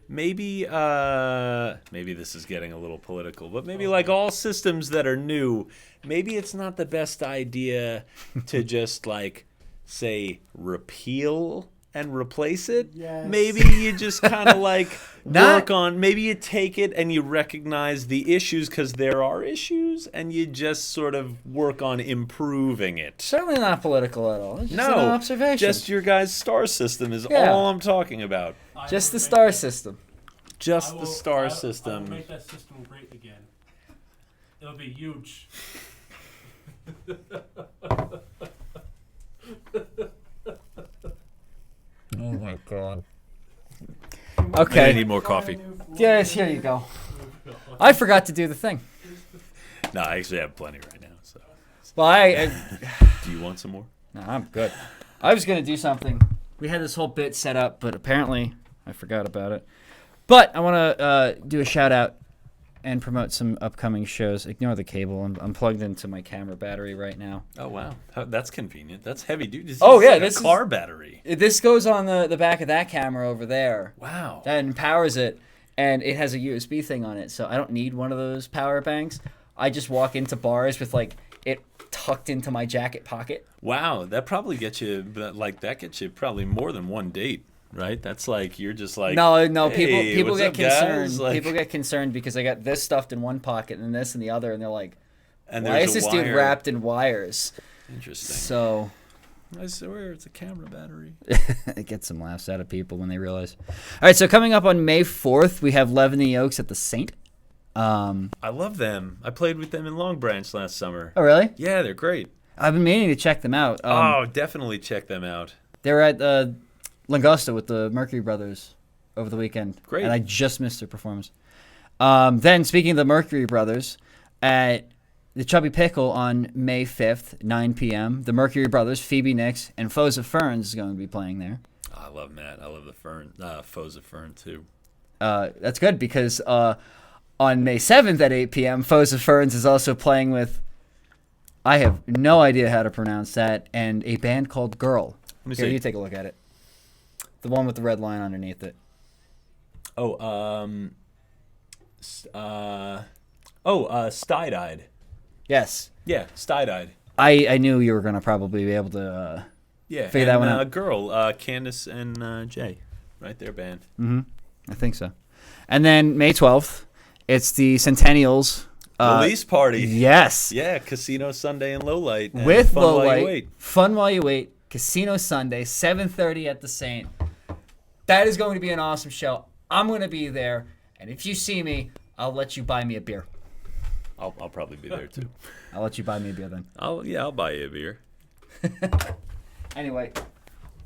maybe this is getting a little political, but maybe like all systems that are new, maybe it's not the best idea to just like say repeal and replace it. Yes. Maybe you just kind of like Not- work on, maybe you take it and you recognize the issues because there are issues, and you just sort of work on improving it. Certainly not political at all. It's just No, an observation. just your guys' star system is Yeah. all I'm talking about. Just the star system. Just the star I will system. make that system great again. It'll be huge. Oh my god. I Okay. need more coffee. Yes, here you go. I forgot to do the thing. No, I actually have plenty right now. So, Well, I do you want some more? no, I'm good. I was gonna do something. We had this whole bit set up, but apparently I forgot about it. But I want to do a shout out and promote some upcoming shows. Ignore the cable. I'm plugged into my camera battery right now. Oh wow, that's convenient. That's heavy duty. Oh, yeah, like this a is- car battery. This goes on the back of that camera over there. Wow. That empowers it. and it has a USB thing on it, so I don't need one of those power banks. I just walk into bars with like it tucked into my jacket pocket. Wow, that probably gets you, like that gets you probably more than one date, right? That's like you're just like No, hey, people what's get up, guys? concerned. Like, People get concerned because I got this stuffed in one pocket and this in the other, and they're like, and "Why is there's this a dude wire. wrapped in wires?" Interesting. So I swear it's a camera battery. it gets some laughs out of people when they realize. All right, so coming up on May 4th, we have Lev and the Yolks at the Saint. I love them. I played with them in Long Branch last summer. Oh, really? Yeah, they're great. I've been meaning to check them out. Definitely check them out. They were at Langosta with the Mercury Brothers over the weekend. Great. And I just missed their performance. Then, speaking of the Mercury Brothers, at the Chubby Pickle on May 5th, 9 p.m., the Mercury Brothers, Phoebe Nicks, and Foes of Ferns is going to be playing there. I love Matt. I love the Fern, Foes of Fern too. That's good because on May 7th at 8 p.m., Foes of Ferns is also playing with, I have no idea how to pronounce that, and a band called Girl. Let me Here, see. you take a look at it. The one with the red line underneath it. Stide-eyed. Yes. Yeah, Stide-eyed. I knew you were going to probably be able to Yeah, figure that one out. Girl, Candace and Jay, right there, band. I think so. And then May 12th, it's the Centennials. Release party. Yes. Yeah, Casino Sunday and Lowlight. And With Fun Low While Light. You Wait. Fun While You Wait. Casino Sunday, 7:30 at the Saint. That is going to be an awesome show. I'm going to be there. And if you see me, I'll let you buy me a beer. I'll probably be there too. I'll let you buy me a beer then. I'll buy you a beer. Anyway,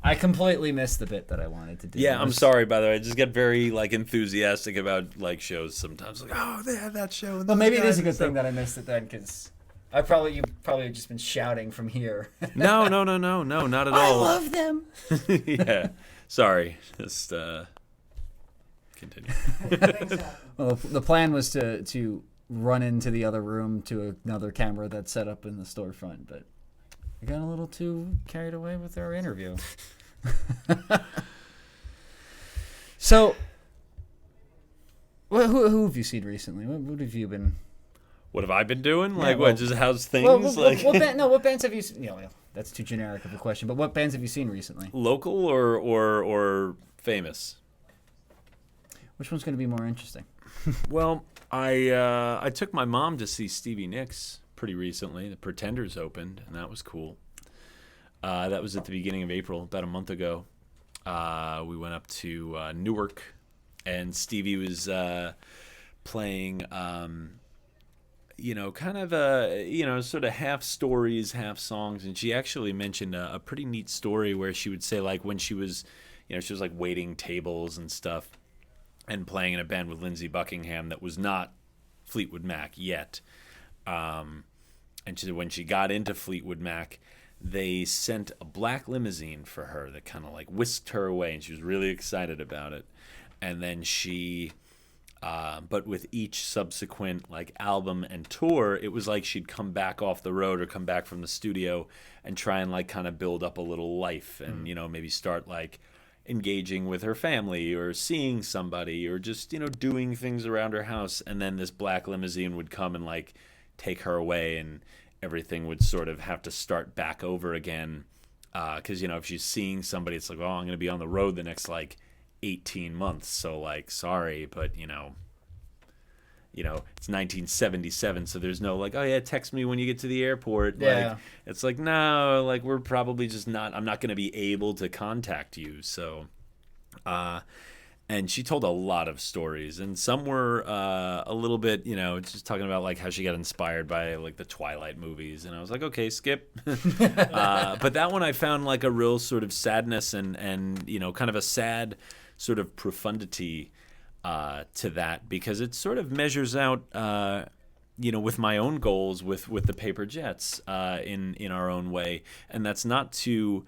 I completely missed the bit that I wanted to do. Yeah, I'm sorry, by the way. I just get very like enthusiastic about like shows sometimes. Like, oh, they had that show. And Well, those maybe it guys is a and good stuff. thing that I missed it then, because you probably have just been shouting from here. No, not at all. I love them. Yeah, sorry. Just continue. Things happen. Well, the plan was to run into the other room to another camera that's set up in the storefront, but we got a little too carried away with our interview. So, who have you seen recently? What have you been? What have I been doing? Yeah, Like, well- what? Just how's things? What bands have you seen? That's too generic of a question. But what bands have you seen recently? Local or famous? Which one's going to be more interesting? Well, I took my mom to see Stevie Nicks pretty recently. The Pretenders opened, and that was cool. That was at the beginning of April, about a month ago. We went up to Newark, and Stevie was playing, kind of sort of half stories, half songs. And she actually mentioned a pretty neat story where she would say, like, when she was, she was like waiting tables and stuff and playing in a band with Lindsey Buckingham that was not Fleetwood Mac yet. And she said when she got into Fleetwood Mac, they sent a black limousine for her that kind of like whisked her away, and she was really excited about it. And then she, but with each subsequent like album and tour, it was like she'd come back off the road or come back from the studio and try and like kind of build up a little life and, maybe start like engaging with her family or seeing somebody or just, doing things around her house. And then this black limousine would come and like take her away, and everything would sort of have to start back over again. Because, if she's seeing somebody, it's like, oh, I'm going to be on the road the next like 18 months. So like, sorry, but it's 1977, so there's no like, oh yeah, text me when you get to the airport. Yeah. Like, it's like, no, like we're probably just not, I'm not going to be able to contact you. So, and she told a lot of stories, and some were a little bit, just talking about like how she got inspired by like the Twilight movies, and I was like, okay, skip. But that one I found like a real sort of sadness and kind of a sad sort of profundity to that, because it sort of measures out, with my own goals with the Paper Jets in our own way, and that's not to.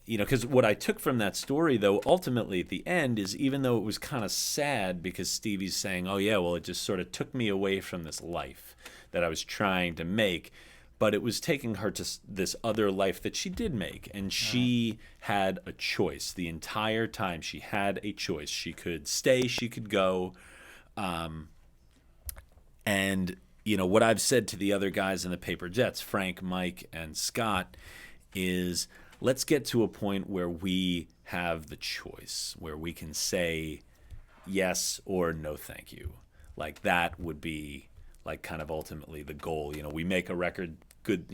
Because what I took from that story, though, ultimately at the end is, even though it was kind of sad because Stevie's saying, oh, yeah, well, it just sort of took me away from this life that I was trying to make. but it was taking her to this other life that she did make, and she had a choice the entire time. She had a choice. She could stay, she could go, and what I've said to the other guys in the Paper Jets, Frank, Mike, and Scott, is let's get to a point where we have the choice, where we can say yes or no thank you. Like that would be like kind of ultimately the goal. We make a record, good,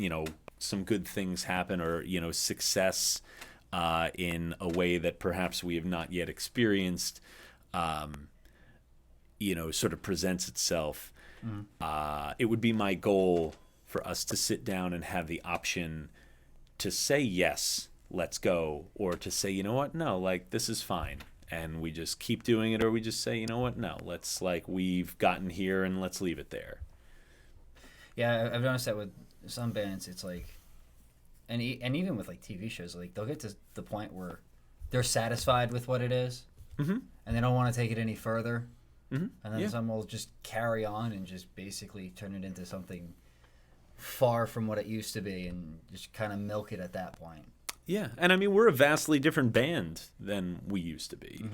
some good things happen, or, success in a way that perhaps we have not yet experienced, sort of presents itself. It would be my goal for us to sit down and have the option to say yes, let's go, or to say, you know what, no, like this is fine, and we just keep doing it, or we just say, you know what, no, let's, like, we've gotten here and let's leave it there. Yeah, I've noticed that with some bands, it's like, and even with like TV shows, like they'll get to the point where they're satisfied with what it is, and they don't want to take it any further. And then some will just carry on and just basically turn it into something far from what it used to be, and just kind of milk it at that point. Yeah, and I mean, we're a vastly different band than we used to be.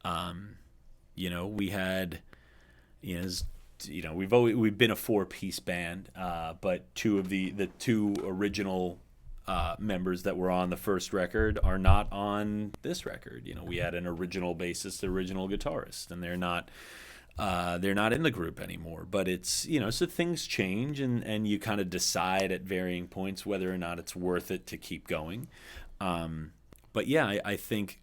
We had, we've been a 4-piece band, but two of the two original members that were on the first record are not on this record. We had an original bassist, original guitarist, and they're not in the group anymore. But it's, so things change, and you kind of decide at varying points whether or not it's worth it to keep going. But yeah, I think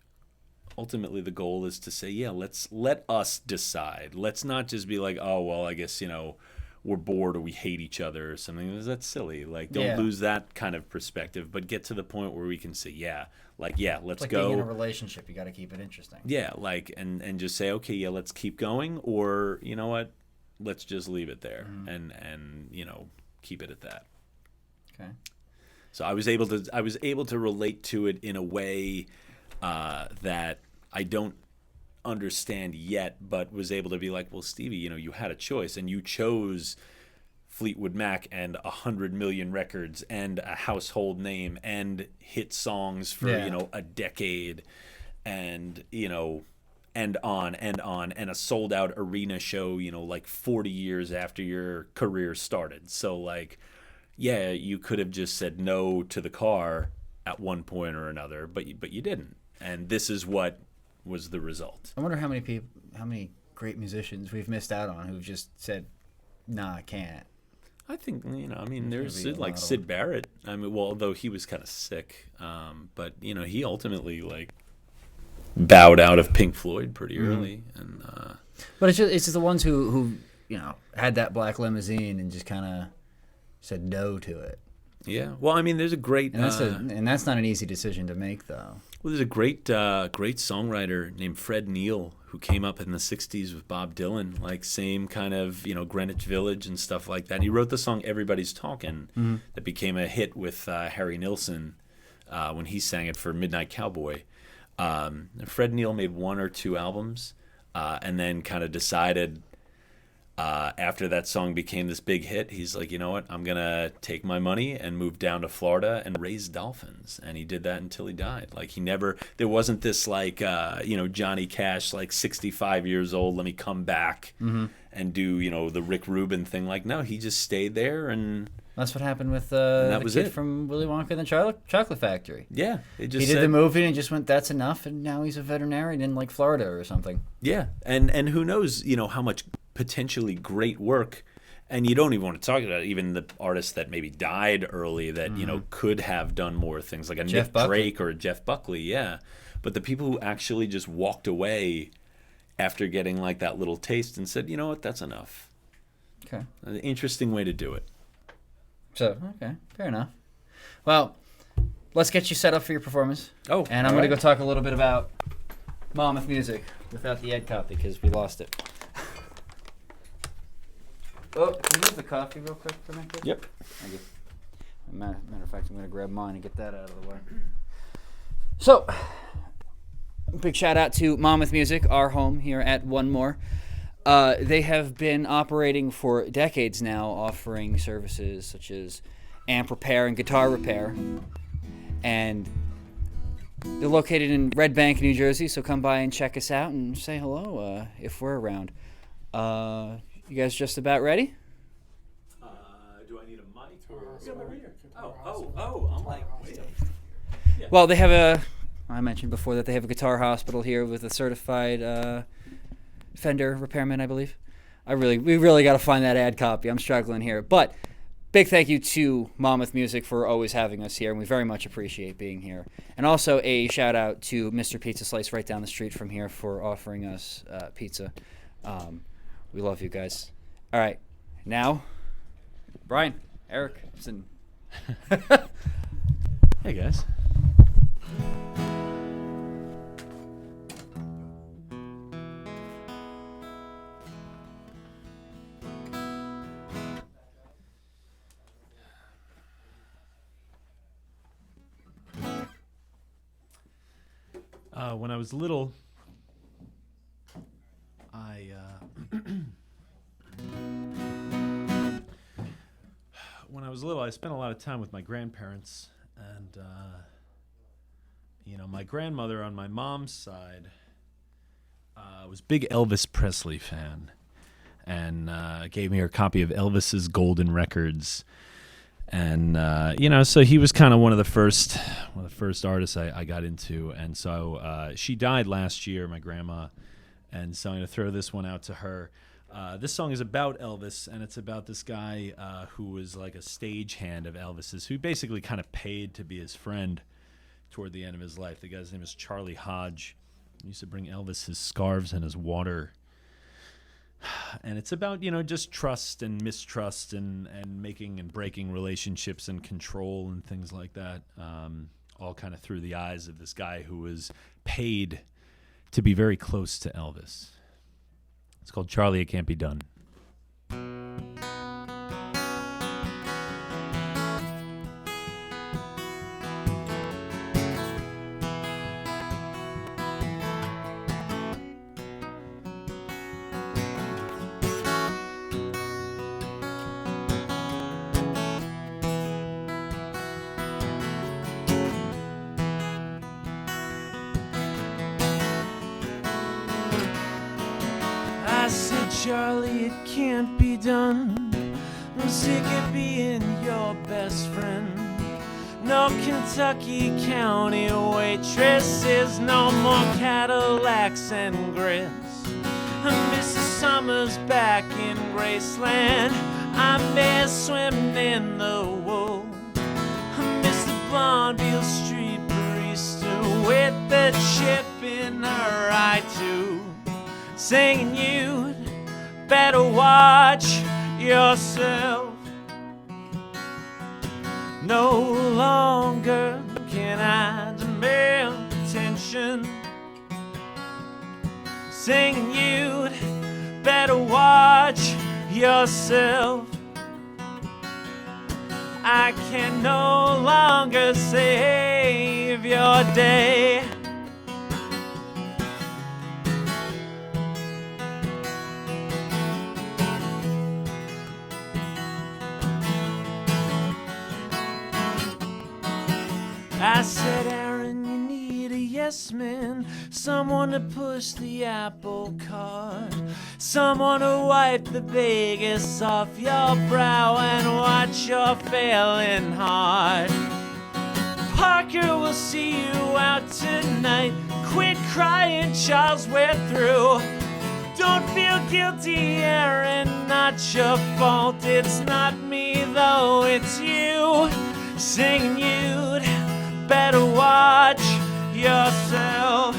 ultimately the goal is to say, yeah, let us decide. Let's not just be like, oh, well, I guess, we're bored or we hate each other or something. That's silly. Like, don't lose that kind of perspective, but get to the point where we can say, let's like go. Being in a relationship, you got to keep it interesting. Yeah, like, and just say, okay, yeah, let's keep going, or you know what, let's just leave it there and keep it at that. Okay. So I was able to relate to it in a way that I don't understand yet, but was able to be like, well, Stevie, you had a choice, and you chose Fleetwood Mac and 100 million records and a household name and hit songs for a decade, and and on and a sold out arena show, like 40 years after your career started. So like, yeah, you could have just said no to the car at one point or another, but you didn't, and this is what was the result. I wonder how many great musicians we've missed out on who've just said, "Nah, I can't." I think there's like Syd Barrett. I mean, well, although he was kind of sick, but he ultimately like bowed out of Pink Floyd pretty early, and. But it's just the ones who had that black limousine and just kind of said no to it. Yeah, well, I mean, there's a great and that's not an easy decision to make, though. Well, there's a great songwriter named Fred Neil who came up in the '60s with Bob Dylan, like same kind of Greenwich Village and stuff like that. He wrote the song "Everybody's Talking" that became a hit with Harry Nilsson when he sang it for Midnight Cowboy. Fred Neil made 1 or 2 albums, and then kind of decided. After that song became this big hit, he's like, you know what, I'm going to take my money and move down to Florida and raise dolphins. And he did that until he died. Like, there wasn't this like, Johnny Cash, like 65 years old, let me come back and do, the Rick Rubin thing. Like, no, he just stayed there, and that's what happened with the kid from Willy Wonka and the Chocolate Factory. Yeah. He did the movie and just went, that's enough, and now he's a veterinarian in like Florida or something. Yeah. And who knows, how much potentially great work, and you don't even want to talk about even the artists that maybe died early that could have done more things, like a Nick Drake or a Jeff Buckley, but the people who actually just walked away after getting like that little taste and said, you know what, that's enough. Okay, an interesting way to do it. So okay, fair enough. Well, let's get you set up for your performance. And I'm going to go talk a little bit about Mammoth Music without the Ed copy because we lost it. Oh, can you use the coffee real quick for me? Yep. Thank you. Matter of fact, I'm going to grab mine and get that out of the way. So, big shout out to Mammoth Music, our home here at OneMore. They have been operating for decades now, offering services such as amp repair and guitar repair. And they're located in Red Bank, New Jersey, so come by and check us out and say hello if we're around. You guys just about ready? Do I need a mic? I'm like, wait. Well, I mentioned before that they have a guitar hospital here with a certified Fender repairman, I believe. We really got to find that ad copy. I'm struggling here. But big thank you to Monmouth Music for always having us here, and we very much appreciate being here. And also a shout out to Mr. Pizza Slice right down the street from here for offering us pizza. We love you guys. All right, now, Brian, Eric, listen. Hey guys. When I was little, I spent a lot of time with my grandparents, and my grandmother on my mom's side was a big Elvis Presley fan, and gave me her copy of Elvis's Golden Records. And so he was kind of one of the first artists I got into, and so she died last year, my grandma, and so I'm gonna throw this one out to her. This song is about Elvis, and it's about this guy who was like a stagehand of Elvis's, who basically kind of paid to be his friend toward the end of his life. The guy's name is Charlie Hodge. He used to bring Elvis his scarves and his water. And it's about, just trust and mistrust and making and breaking relationships and control and things like that, all kind of through the eyes of this guy who was paid to be very close to Elvis. It's called Charlie, It Can't Be Done. Charlie, it can't be done. I'm sick of being your best friend. No Kentucky County waitresses, no more Cadillacs and grits. I miss the summers back in Graceland. I miss swimming in the wool. I miss the blonde Beale Street barista with the chip in her eye too, singing you'd better watch yourself. No longer can I demand attention, singing you'd better watch yourself. I can no longer save your day. I said, Aaron, you need a yes man, someone to push the apple cart, someone to wipe the Vegas off your brow and watch your failing heart. Parker will see you out tonight. Quit crying, Charles, we're through. Don't feel guilty, Aaron, not your fault. It's not me, though, it's you. Singing you'd better watch yourself.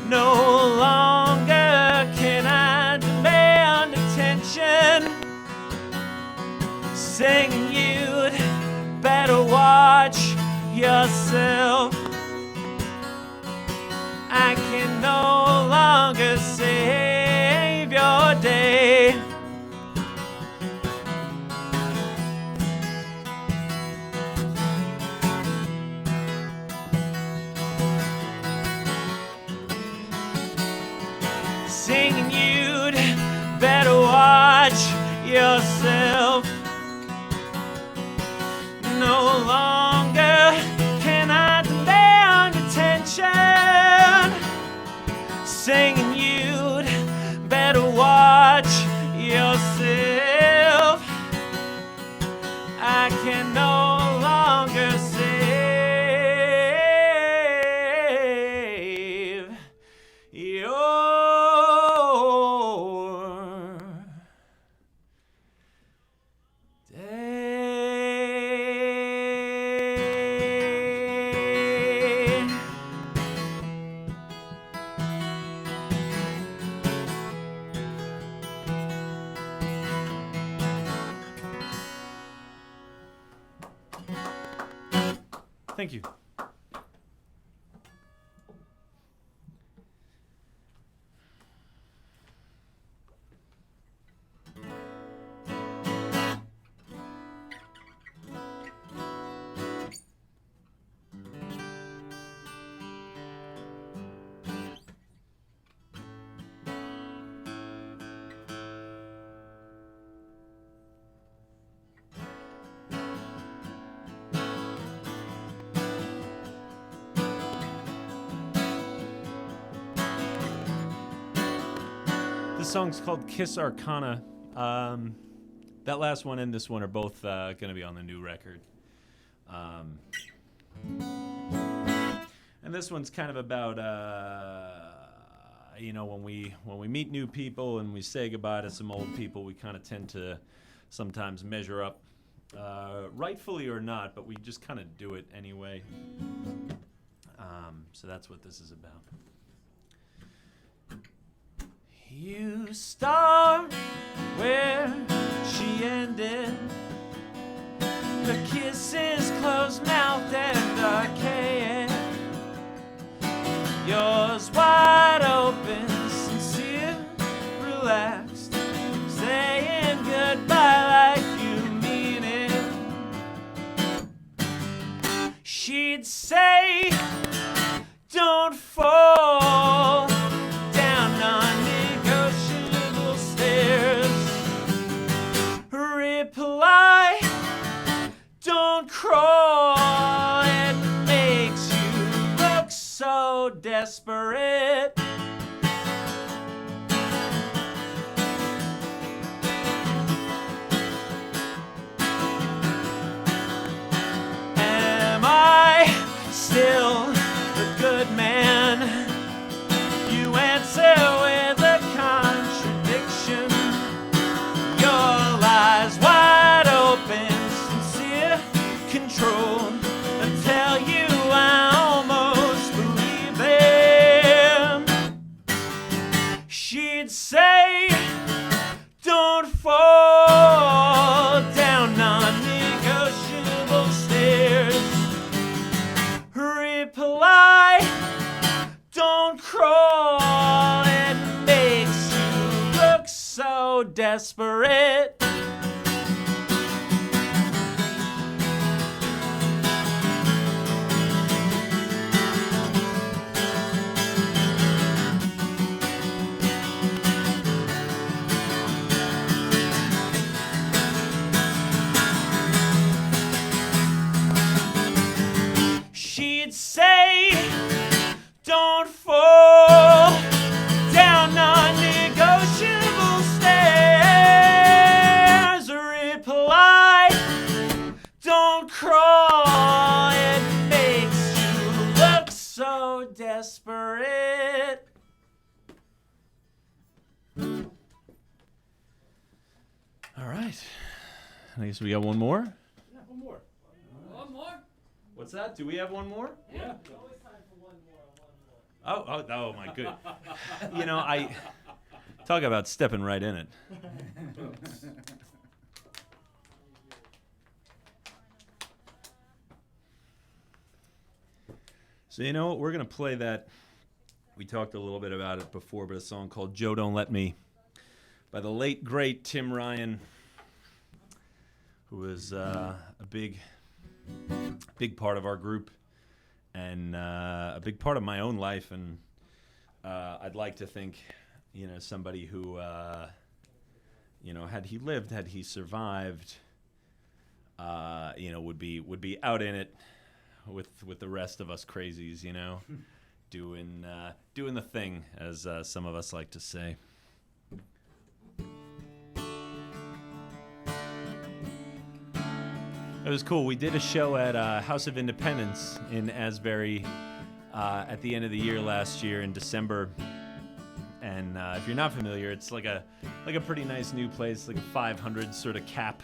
No longer can I demand attention, singing you'd better watch yourself. I can no longer save your day. Singing you'd better watch yourself. no longer can I demand attention, saying you'd better watch yourself. I can no longer save your day. Thank you. This song's called Kiss Arcana. That last one and this one are both going to be on the new record. And this one's kind of about, when we meet new people and we say goodbye to some old people, we kind of tend to sometimes measure up, rightfully or not, but we just kind of do it anyway. So that's what this is about. You start where she ended. Her kisses closed-mouthed and archaic. Yours wide open, sincere, relaxed, saying goodbye like you mean it. She'd say, don't fall down non-negotiable stairs. Reply, don't crawl, it makes you look so desperate. Am I still the good man? You answer with a contradiction. Your lies wide open, sincere, controlled. I tell you I almost believe them. She'd say, don't fall down non-negotiable stairs. Reply, don't crawl, it makes you look so desperate. She'd say, don't fall down non-negotiable stairs. Reply, don't crawl, it makes you look so desperate. All right. I guess we got one more. Yeah, one more. One more? What's that? Do we have one more? Yeah. Always time for one more. Oh my good. I talk about stepping right in it. So we're gonna play that. We talked a little bit about it before, but a song called "Joe Don't Let Me" by the late great Tim Ryan, who was a big part of our group and a big part of my own life. And I'd like to think, somebody who, had he lived, had he survived, would be out in it with the rest of us crazies, doing the thing, as some of us like to say. It was cool. We did a show at House of Independence in Asbury at the end of the year last year in December. And if you're not familiar, it's like a pretty nice new place, like a 500 sort of cap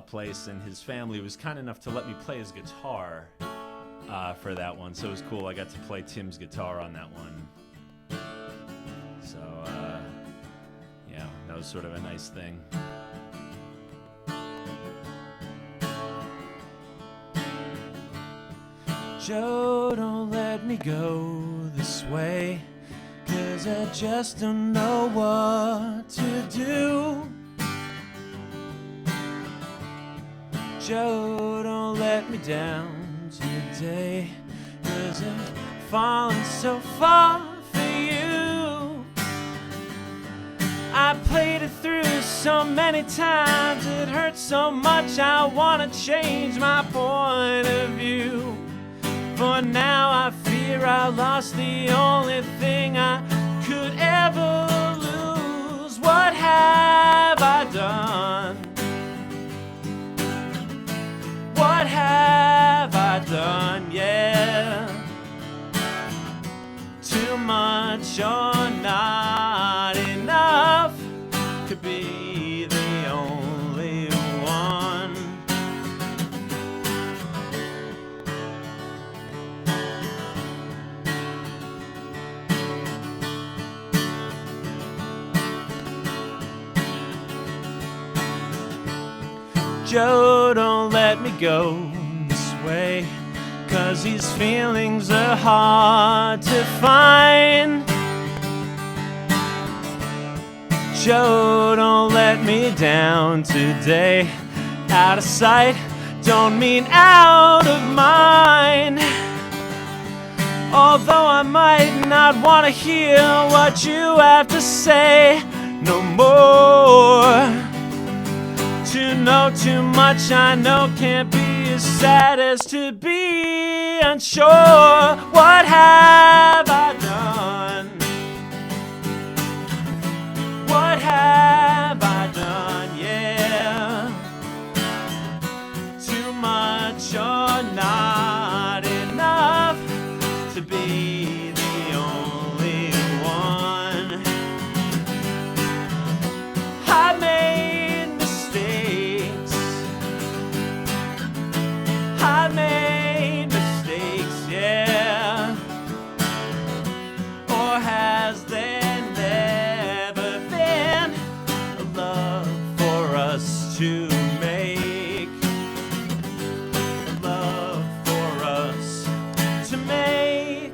place. And his family was kind enough to let me play his guitar for that one. So it was cool. I got to play Tim's guitar on that one. So yeah, that was sort of a nice thing. Joe, don't let me go this way, 'cause I just don't know what to do. Joe, don't let me down today, 'cause I've fallen so far for you. I played it through so many times, it hurts so much, I wanna change my point of view. For now I fear I lost the only thing I could ever lose. What have I done? What have I done? Yeah. Too much or not enough to be the only one. Joe, don't let me go this way, 'cause these feelings are hard to find. Joe, don't let me down today. Out of sight, don't mean out of mind. Although I might not want to hear what you have to say no more. To know too much, I know, can't be as sad as to be unsure. What have I done? What have I done? Yeah. Too much or not enough to be the only one. I made mistakes. I made mistakes, yeah. Or has there never been a love for us to make? A love for us to make.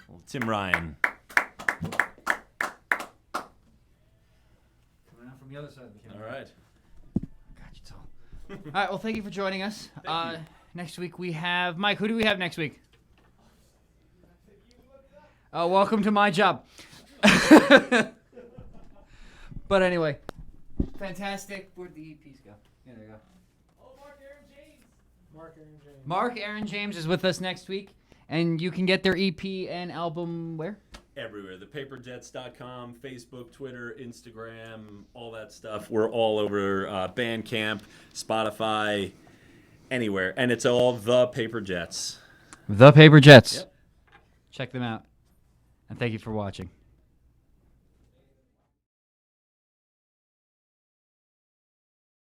Well, Tim Ryan. Coming out from the other side of the camera. All right. God, you tall. All right, well, thank you for joining us. Next week we have Mike. Who do we have next week? Welcome to my job. But anyway, fantastic. Where'd the EPs go? Yeah, there you go. Oh, Mark Aaron James. Mark Aaron James is with us next week, and you can get their EP and album where? Everywhere. ThePaperJets.com, Facebook, Twitter, Instagram, all that stuff. We're all over Bandcamp, Spotify, anywhere. And it's all The Paper Jets. The Paper Jets. Yep. Check them out. And thank you for watching.